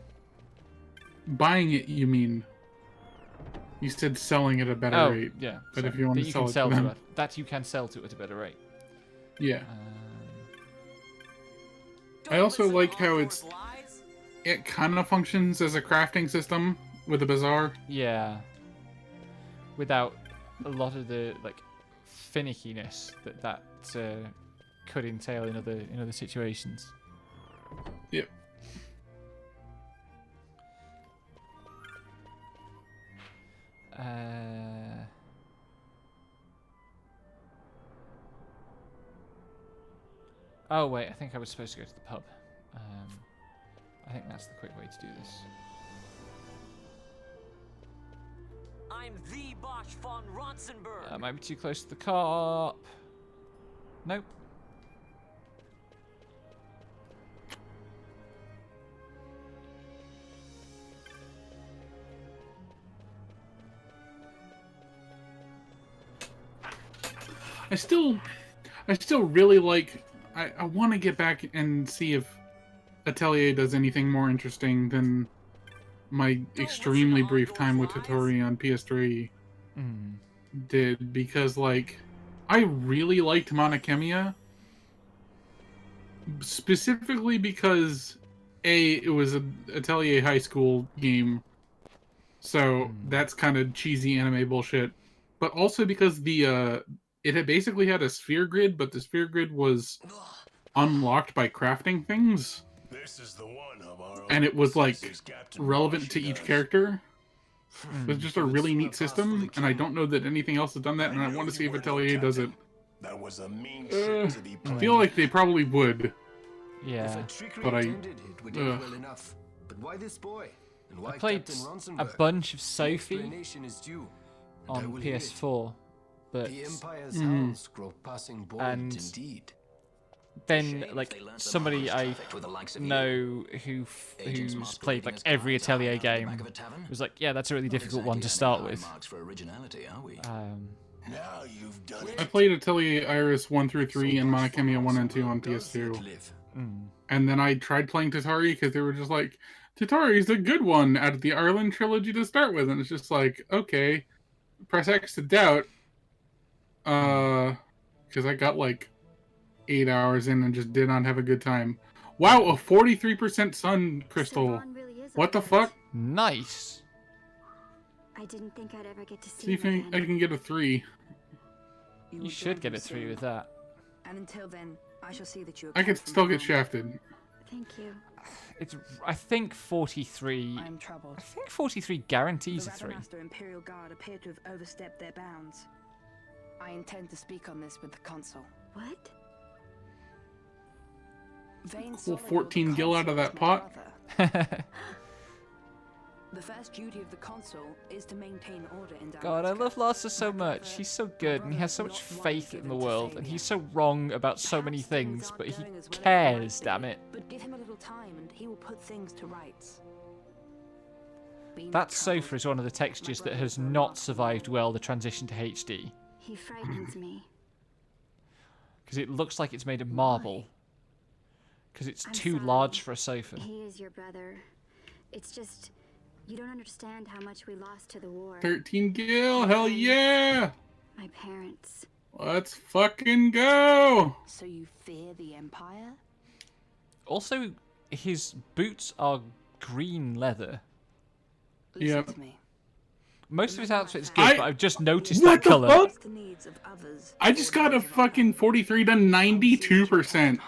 Buying it, you mean... You said selling at a better rate. Yeah. But sorry. if you want to sell it to them... That you can sell to at a better rate. Yeah. I also like how it kind of functions as a crafting system with a bazaar. Yeah. Without a lot of the, like, finickiness that could entail in other situations. Yep. Oh wait, I think I was supposed to go to the pub. I think that's the quick way to do this. I'm the Bosch von Ronsenberg. That might be too close to the cop. Nope. I still really like... I want to get back and see if Atelier does anything more interesting than my extremely brief time with Toturi on PS3 did, because, like, I really liked Monokemia, specifically because, A, it was an Atelier high school game, so that's kind of cheesy anime bullshit, but also because the, it had basically had a sphere grid, but the sphere grid was unlocked by crafting things. This is the one of our and it was, like, relevant to each character. It was just a really neat system, and I don't know that anything else has done that, and I want to see if Atelier does it. That was a mean shit to be I feel like they probably would. Yeah. But I... well enough. But why this boy? And why I played Captain a Ronsenberg? bunch of Sophie Explanation is due, and I on will hear it. PS4, but The Empire's hounds grow passing bold and indeed. then, like, somebody I know who's played, like, every Atelier game was like, yeah, that's a really difficult one to start with. Now you've done I played Atelier Iris 1 through 3 and Monokemia 1 and 2 on PS2. And then I tried playing Tatari because they were just like, Tatari's a good one out of the Ireland trilogy to start with. And it's just like, okay, press X to doubt. Because I got like 8 hours in and just did not have a good time. Wow, a 43% sun crystal. What the fuck? Nice. I didn't think I'd ever get to see See if I can get a 3. You should get a 3 with that. And until then, I shall see that you. I could still get shafted. Thank you. It's. I think 43. I'm troubled. I think 43 guarantees The a 3. Radamaster Imperial Guard appear to have overstepped their bounds. I intend to speak on this with the consul. What? Vayne Pull Solihull, 14 the gil out of consul, that is my pot. brother. The first duty of the consul is to maintain order in Damascus. God, I love Larsa so much. He's so good, and he has so much faith in the world, and he's so wrong about so many things, but he cares, damn it. But give him a little time, and he will put things to rights. That sofa is one of the textures that has not survived well the transition to HD. He frightens me. Because it looks like it's made of marble. Because it's too large for a sofa. He is your brother. It's just, you don't understand how much we lost to the war. 13 gil, hell yeah! My parents. Let's fucking go! So you fear the Empire? Also, his boots are green leather. Yep. Most of his outfit's good, but I've just noticed that colour. What the fuck? I just got a fucking 43 to 92%.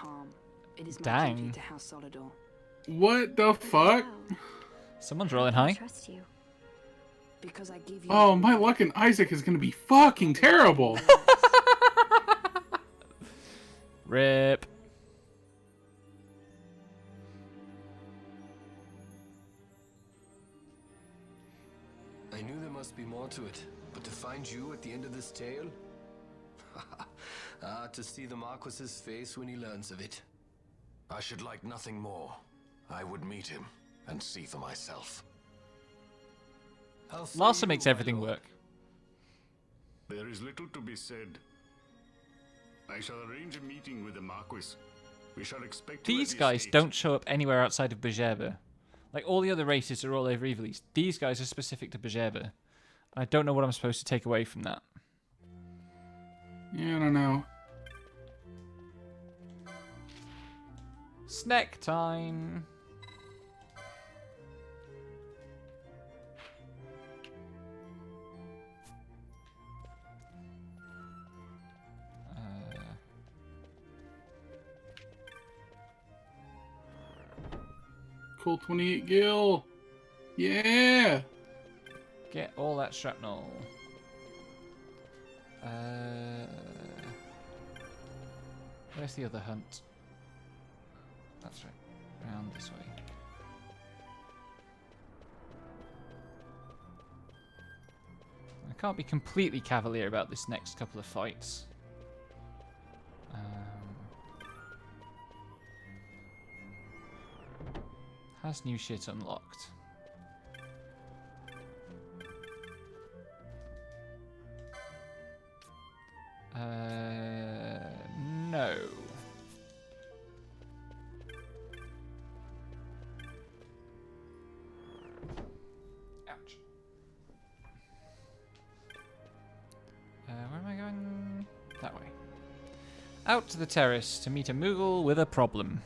Dang. What the fuck? Someone's rolling high. Oh, my luck in Isaac is gonna be fucking terrible. Rip. I knew there must be more to it, but to find you at the end of this tale? To see the Marquis's face when he learns of it. I should like nothing more. I would meet him and see for myself. Larsa makes everything work. There is little to be said. I shall arrange a meeting with the Marquis. We shall expect These guys don't show up anywhere outside of Bejerba. Like, all the other races are all over Ivalice. These guys are specific to Bejerba. I don't know what I'm supposed to take away from that. Yeah, I don't know. Snack time. Cool 28 gil. Yeah. Get all that shrapnel. Where's the other hunt? That's right. Round this way. I can't be completely cavalier about this next couple of fights. Has new shit unlocked? No. Ouch. Where am I going? That way. Out to the terrace to meet a Moogle with a problem.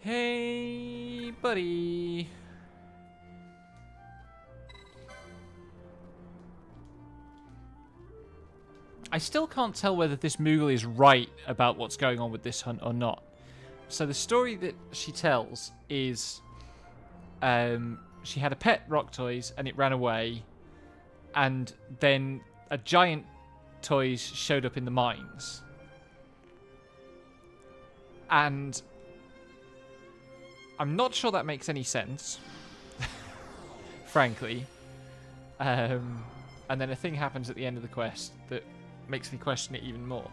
Hey, buddy. I still can't tell whether this Moogle is right about what's going on with this hunt or not. So the story that she tells is she had a pet rock toys and it ran away, and then a giant toys showed up in the mines. And I'm not sure that makes any sense, frankly. And then a thing happens at the end of the quest that makes me question it even more.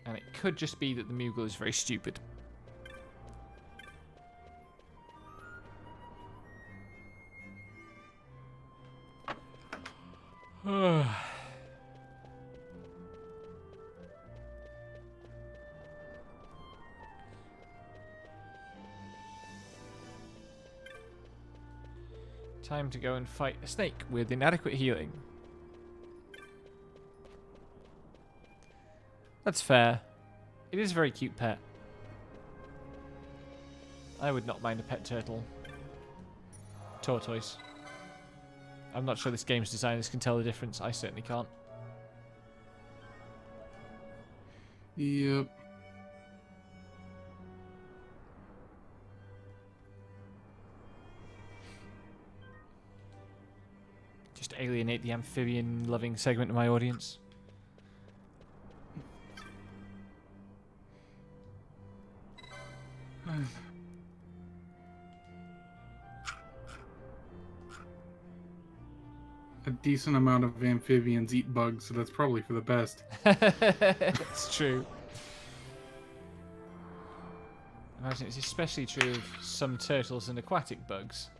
And it could just be that the Moogle is very stupid. Time to go and fight a snake with inadequate healing. That's fair. It is a very cute pet. I would not mind a pet turtle. Tortoise. I'm not sure this game's designers can tell the difference. I certainly can't. Yep. Just alienate the amphibian-loving segment of my audience. A decent amount of amphibians eat bugs, so that's probably for the best. It's true. I imagine it's especially true of some turtles and aquatic bugs.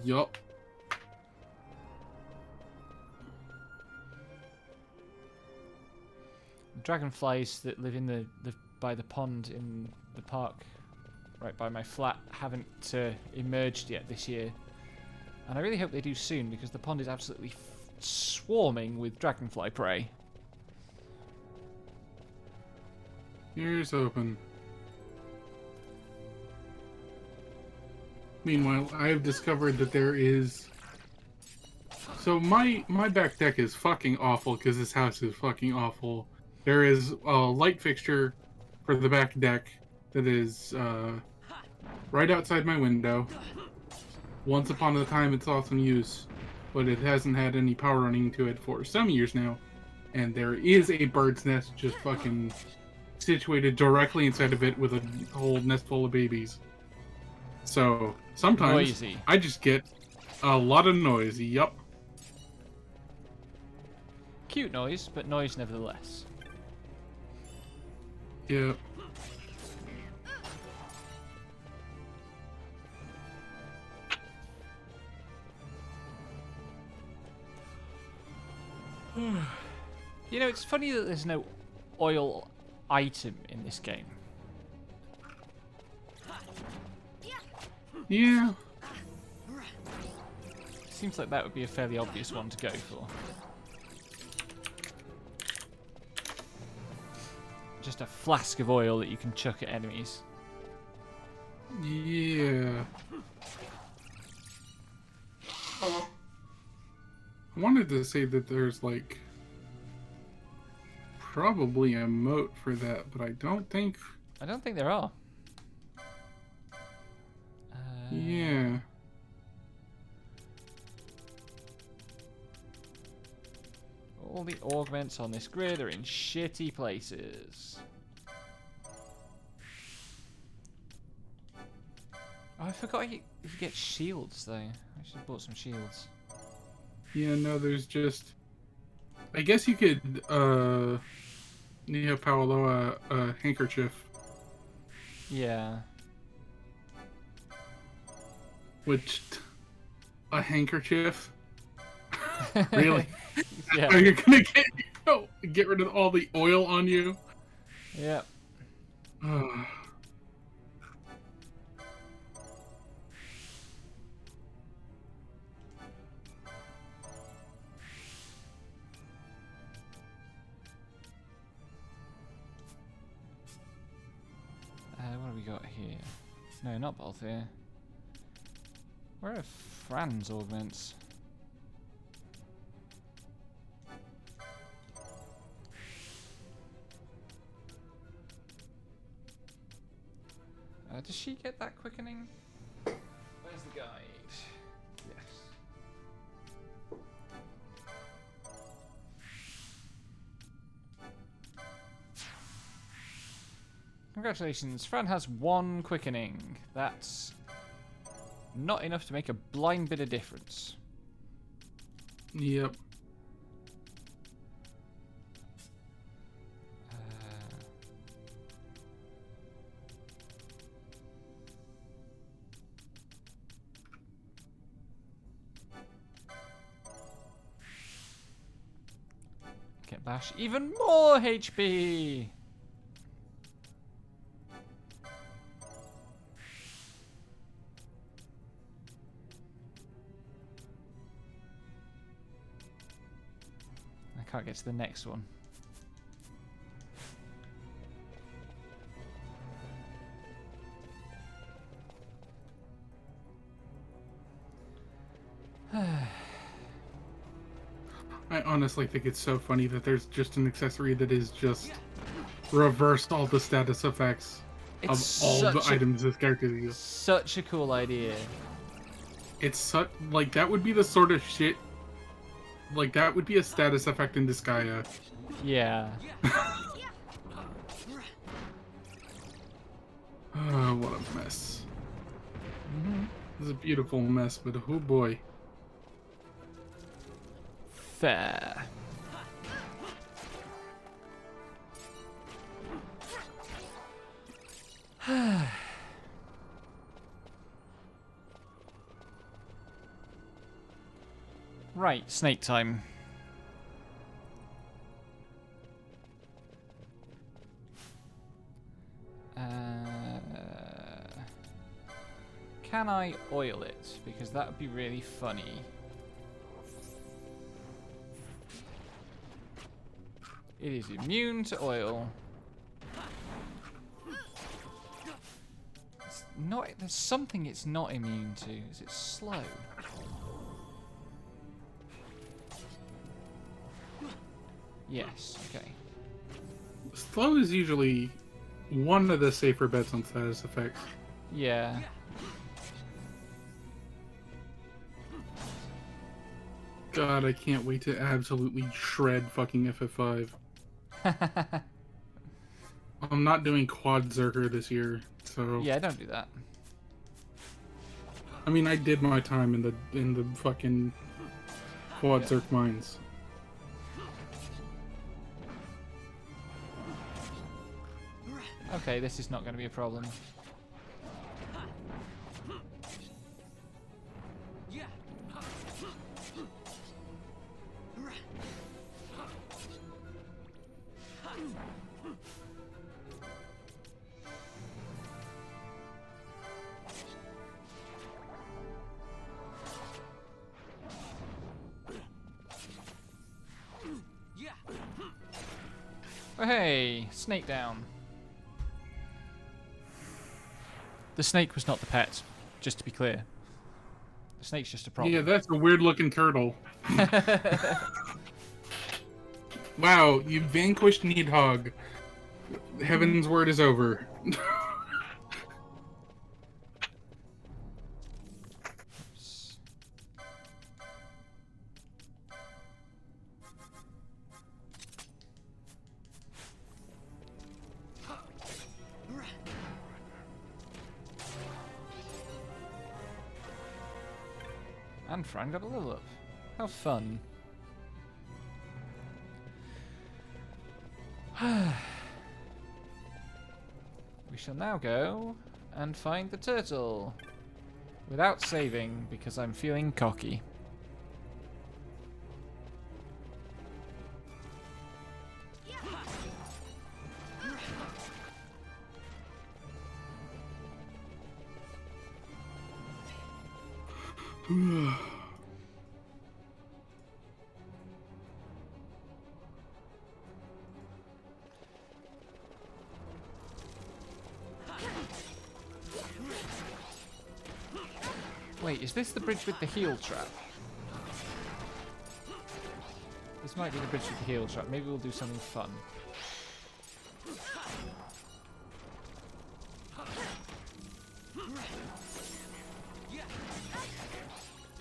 Yup. Dragonflies that live in the by the pond in the park right by my flat haven't emerged yet this year. And I really hope they do soon, because the pond is absolutely swarming with dragonfly prey. Ears open. Meanwhile, I have discovered that there is... So my back deck is fucking awful, because this house is fucking awful. There is a light fixture for the back deck that is right outside my window. Once upon a time it saw some use, but it hasn't had any power running to it for some years now. And there is a bird's nest just fucking situated directly inside of it with a whole nest full of babies. So sometimes Noisy. I just get a lot of noise. Yup. Cute noise, but noise nevertheless. Yep. You know, it's funny that there's no oil item in this game. Yeah. Seems like that would be a fairly obvious one to go for. Just a flask of oil that you can chuck at enemies. Yeah. I wanted to say that there's like probably a moat for that, but I don't think there are. Yeah. All the augments on this grid are in shitty places. Oh, I forgot you get shields though. I should have bought some shields. Yeah, no, there's just... I guess you could, Neo Paolo a handkerchief. Yeah. Which... A handkerchief? Really? Yeah. Are you gonna get rid of all the oil on you? Yep. What have we got here? No, not both here. Where are Fran's augments? Does she get that quickening? Where's the guide? Yes. Congratulations, Fran has 1 quickening. That's not enough to make a blind bit of difference. Yep. Get Bash even more HP! I can't get to the next one. I honestly think it's so funny that there's just an accessory that is just reversed all the status effects of all the items this character uses. Such a cool idea. It's such like that would be the sort of shit. Like that would be a status effect in Disgaea. Yeah. Oh, what a mess. It's a beautiful mess, but oh boy. Fair. Right, snake time. Can I oil it? Because that would be really funny. It is immune to oil. It's not. There's something it's not immune to. Is it slow? Yes. Okay. Slow is usually one of the safer bets on status effects. Yeah. God, I can't wait to absolutely shred fucking FF5. I'm not doing Quad Zerker this year, so... Yeah, don't do that. I mean, I did my time in the fucking Quad Zerk mines. Okay, this is not going to be a problem. Oh, hey, snake down. The snake was not the pet, just to be clear. The snake's just a problem. Yeah, that's a weird looking turtle. Wow, you vanquished Needhog. Heaven's word is over. And Fran got a level up. How fun. We shall now go and find the turtle. Without saving, because I'm feeling cocky. Wait, is this the bridge with the heel trap? This might be the bridge with the heel trap. Maybe we'll do something fun.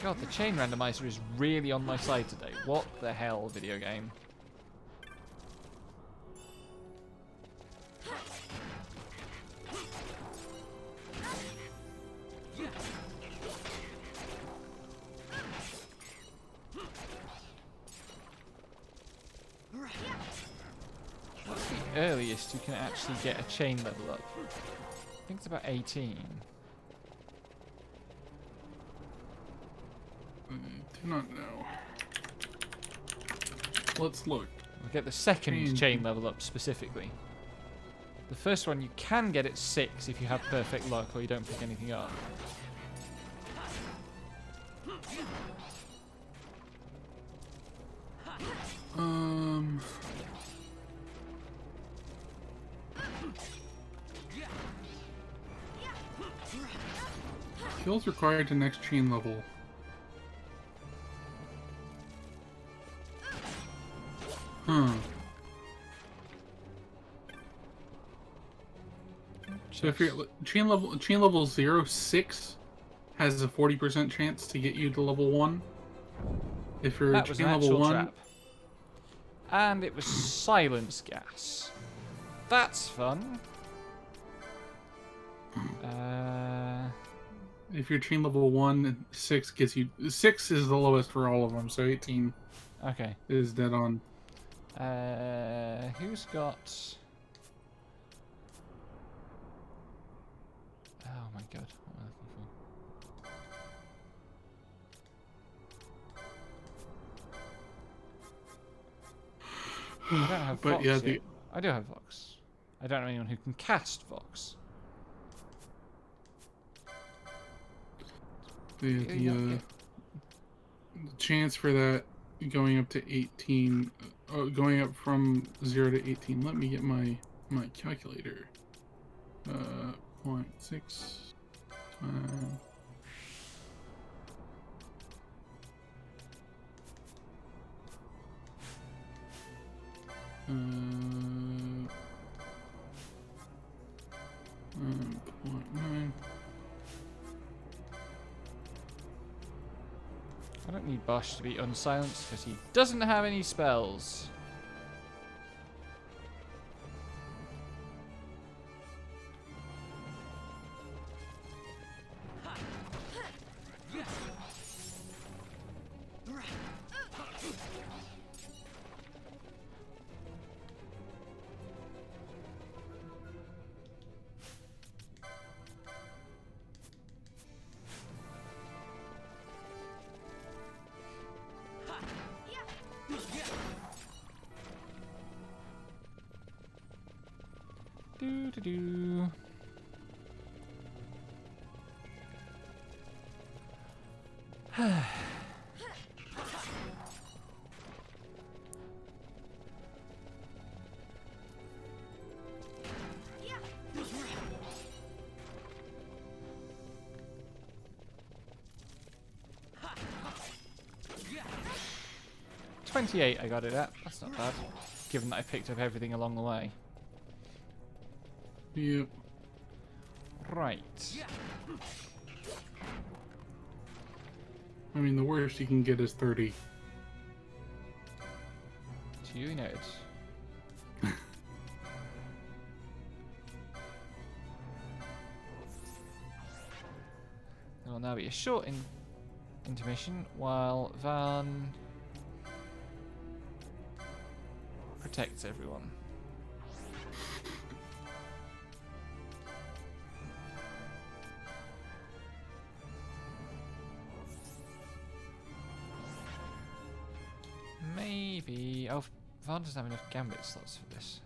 God, the chain randomizer is really on my side today. What the hell, video game? What's the earliest you can actually get a chain level up? I think it's about 18. I do not know. Let's look. We'll get the second chain level up specifically. The first one you can get at 6 if you have perfect luck or you don't pick anything up. Skills required to next chain level. So if you're chain level 06 has a 40% chance to get you to level 1. If you're that was chain an level actual 1, trap. And it was silence gas. That's fun. if you're chain level 1, 6 gets you. 6 is the lowest for all of them, so 18. Okay. Is dead on. Who's got? Oh my god, what am I looking for? I don't have Vox yet. I do have Vox. I don't know anyone who can cast Vox. The chance for that going up to 18, going up from 0 to 18. Let me get my calculator. 0.6 times. .9. I don't need Bosch to be unsilenced because he doesn't have any spells. Do. 28 I got it at. That's not bad, given that I picked up everything along the way. Yep. Right. I mean, the worst you can get is 30. 2 nodes. There will now be a short intermission while Van protects everyone. Maybe. Oh, Van doesn't have enough gambit slots for this.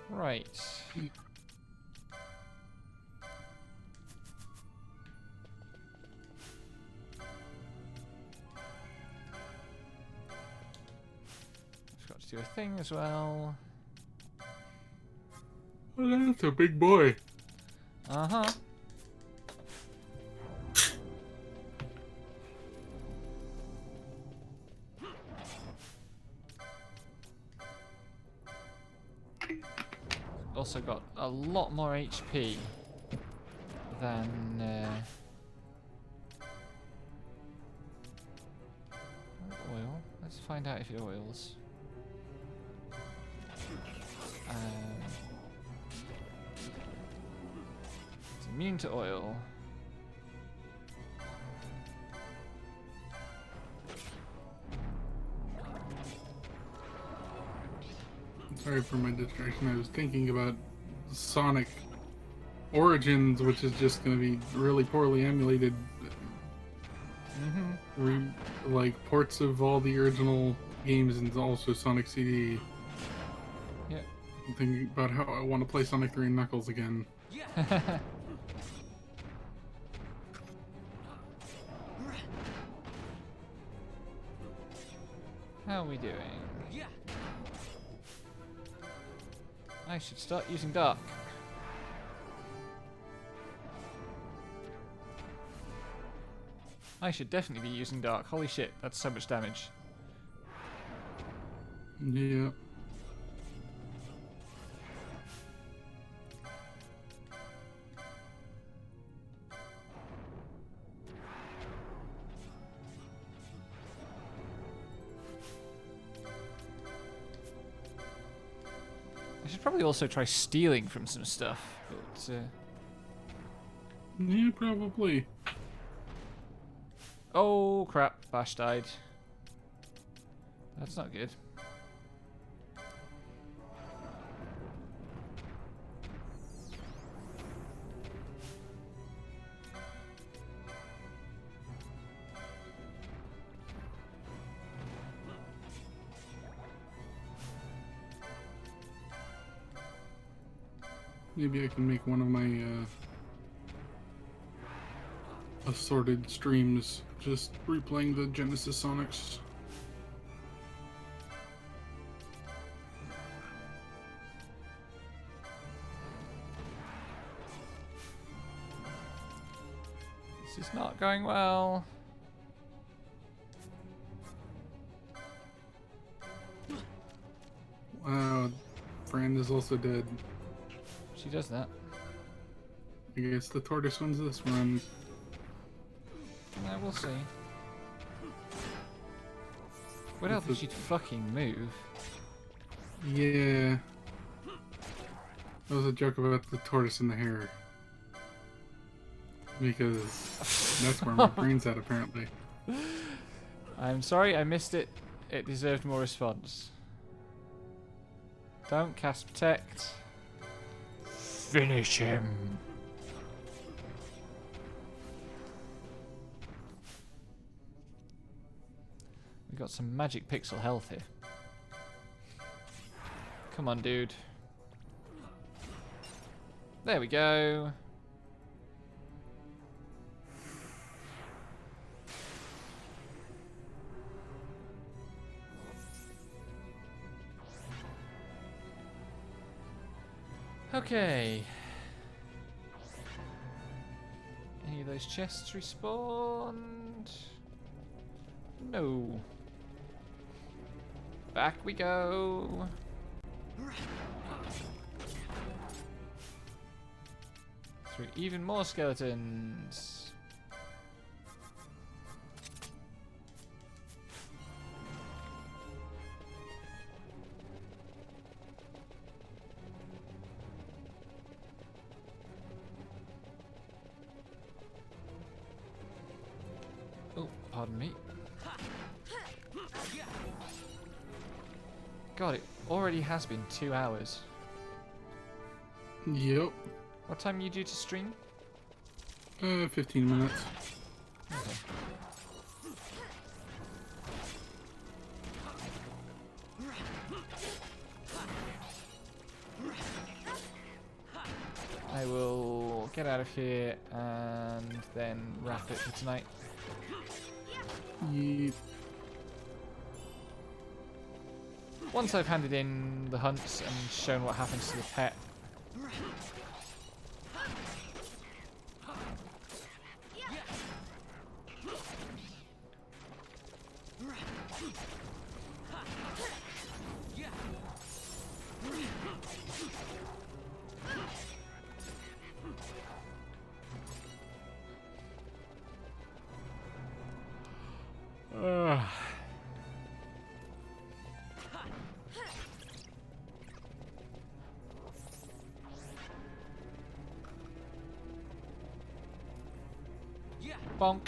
Right. Forgot to do a thing as well. Oh, that's a big boy. Uh-huh. Also got a lot more HP than oil. Let's find out if it oils. It's immune to oil. Sorry for my distraction. I was thinking about Sonic Origins, which is just going to be really poorly emulated. Like ports of all the original games and also Sonic CD. Yeah. I'm thinking about how I want to play Sonic 3 and Knuckles again. How are we doing? I should start using dark. I should definitely be using dark. Holy shit, that's so much damage. Yeah. I should probably also try stealing from some stuff, but yeah, probably. Oh crap, Bash died. That's not good. Maybe I can make one of my assorted streams just replaying the Genesis Sonics. This is not going well. Wow, Fran is also dead. She does that. I guess the tortoise wins this one. We'll see. What else did she fucking move? Yeah. That was a joke about the tortoise and the hare. Because that's where my brain's at, apparently. I'm sorry, I missed it. It deserved more response. Don't cast Protect. Finish him. We got some magic pixel health here. Come on, dude. There we go. Okay. Any of those chests respawned? No. Back we go. Through even more skeletons. Oh, pardon me. God, it already has been 2 hours. Yep. What time are you due to stream? 15 minutes. Okay. I will get out of here and then wrap it for tonight. Yep. Once I've handed in the hunts and shown what happens to the pet. Bonk.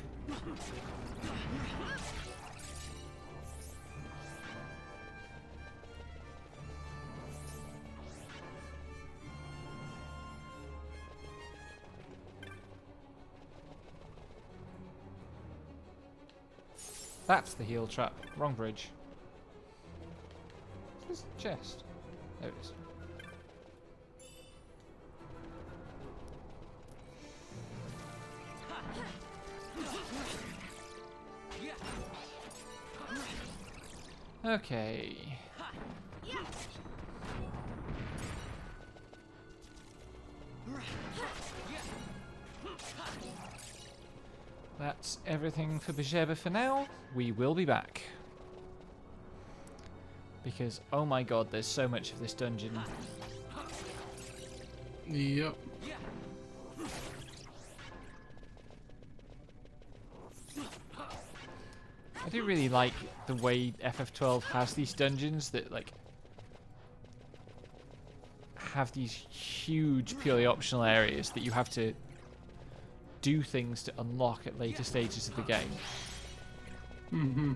That's the heal trap. Wrong bridge. Where's the chest? There it is. Okay. That's everything for Bhujerba for now. We will be back. Because, oh my god, there's so much of this dungeon. Yep. I do really like the way FF12 has these dungeons that, like, have these huge purely optional areas that you have to do things to unlock at later stages of the game. Mm-hmm.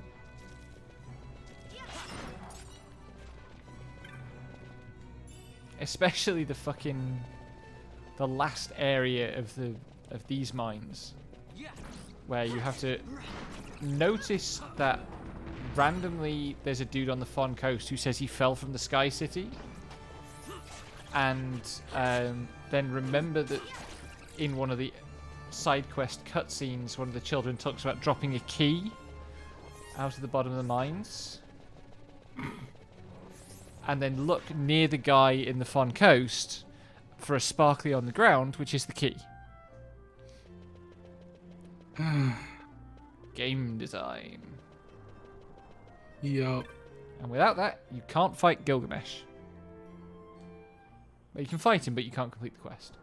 Especially the last area of these mines, where you have to notice that randomly there's a dude on the Fon Coast who says he fell from the Sky City, and then remember that in one of the side quest cutscenes, one of the children talks about dropping a key out of the bottom of the mines. And then look near the guy in the Fon Coast for a sparkly on the ground, which is the key. Game design. Yup. And without that, you can't fight Gilgamesh. Well, you can fight him, but you can't complete the quest.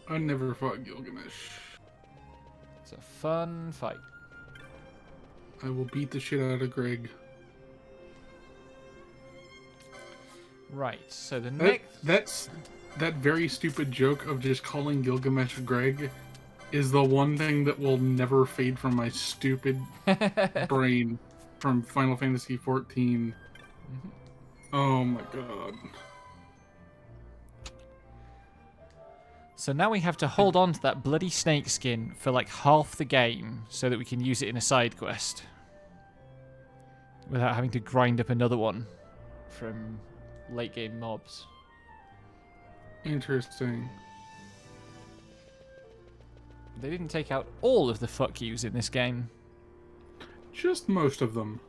I never fought Gilgamesh. It's a fun fight. I will beat the shit out of Greg. Right, so the next... That very stupid joke of just calling Gilgamesh Greg is the one thing that will never fade from my stupid brain from Final Fantasy XIV. Mm-hmm. Oh my god. So now we have to hold on to that bloody snake skin for like half the game so that we can use it in a side quest. Without having to grind up another one from late game mobs. Interesting. They didn't take out all of the fuck yous in this game. Just most of them.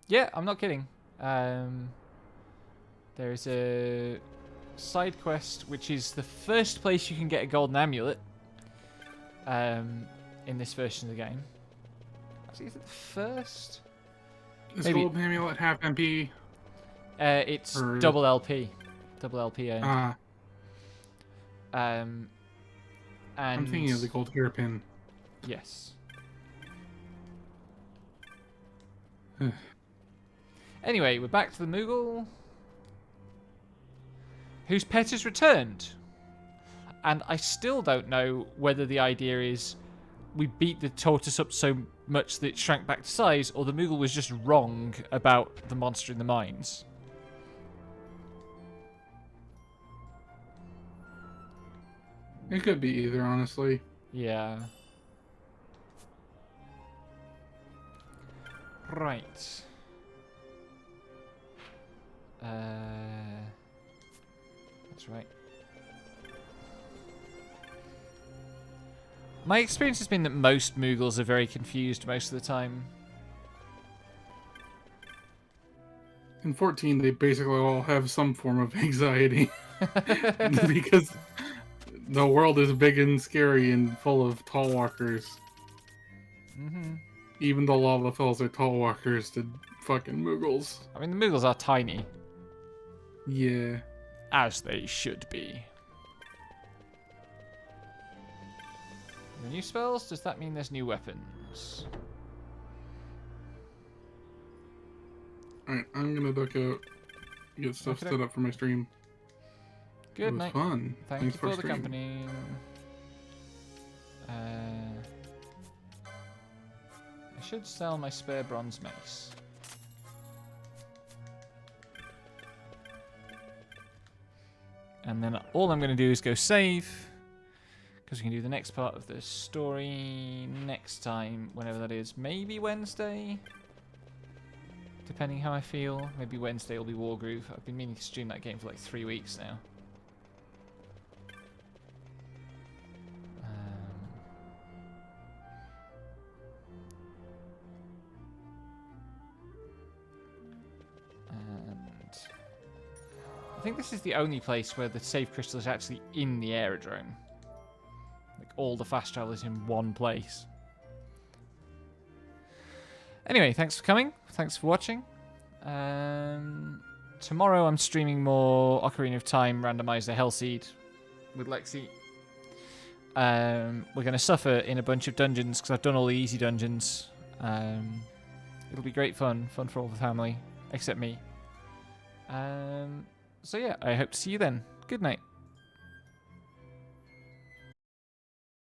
Yeah, I'm not kidding. There's a side quest which is the first place you can get a golden amulet in this version of the game. Actually, is it the first? Is golden amulet half MP? It's double LP. Double LP owned. And I'm thinking of the gold hairpin. Yes. Anyway, we're back to the Moogle, whose pet has returned. And I still don't know whether the idea is we beat the tortoise up so much that it shrank back to size, or the Moogle was just wrong about the monster in the mines. It could be either, honestly. Yeah. Right. That's right. My experience has been that most Moogles are very confused most of the time. In 14, they basically all have some form of anxiety. Because the world is big and scary and full of tall walkers. Mm-hmm. Even the Lalafells are tall walkers to fucking Moogles. I mean, the Moogles are tiny. Yeah. As they should be. The new spells? Does that mean there's new weapons? Alright, I'm gonna duck out. Get stuff set up for my stream. Good night. It was fun. Thank Thanks you for the stream. company. I should sell my spare bronze mace. And then all I'm going to do is go save, because we can do the next part of the story next time, whenever that is. Maybe Wednesday? Depending how I feel. Maybe Wednesday will be Wargroove. I've been meaning to stream that game for like 3 weeks now. think this is the only place where the save crystal is actually in the aerodrome. Like, all the fast travel is in one place. Anyway, thanks for coming. Thanks for watching. Tomorrow I'm streaming more Ocarina of Time Randomizer Hellseed with Lexi. We're going to suffer in a bunch of dungeons because I've done all the easy dungeons. It'll be great fun. Fun for all the family, except me. So yeah, I hope to see you then. Good night.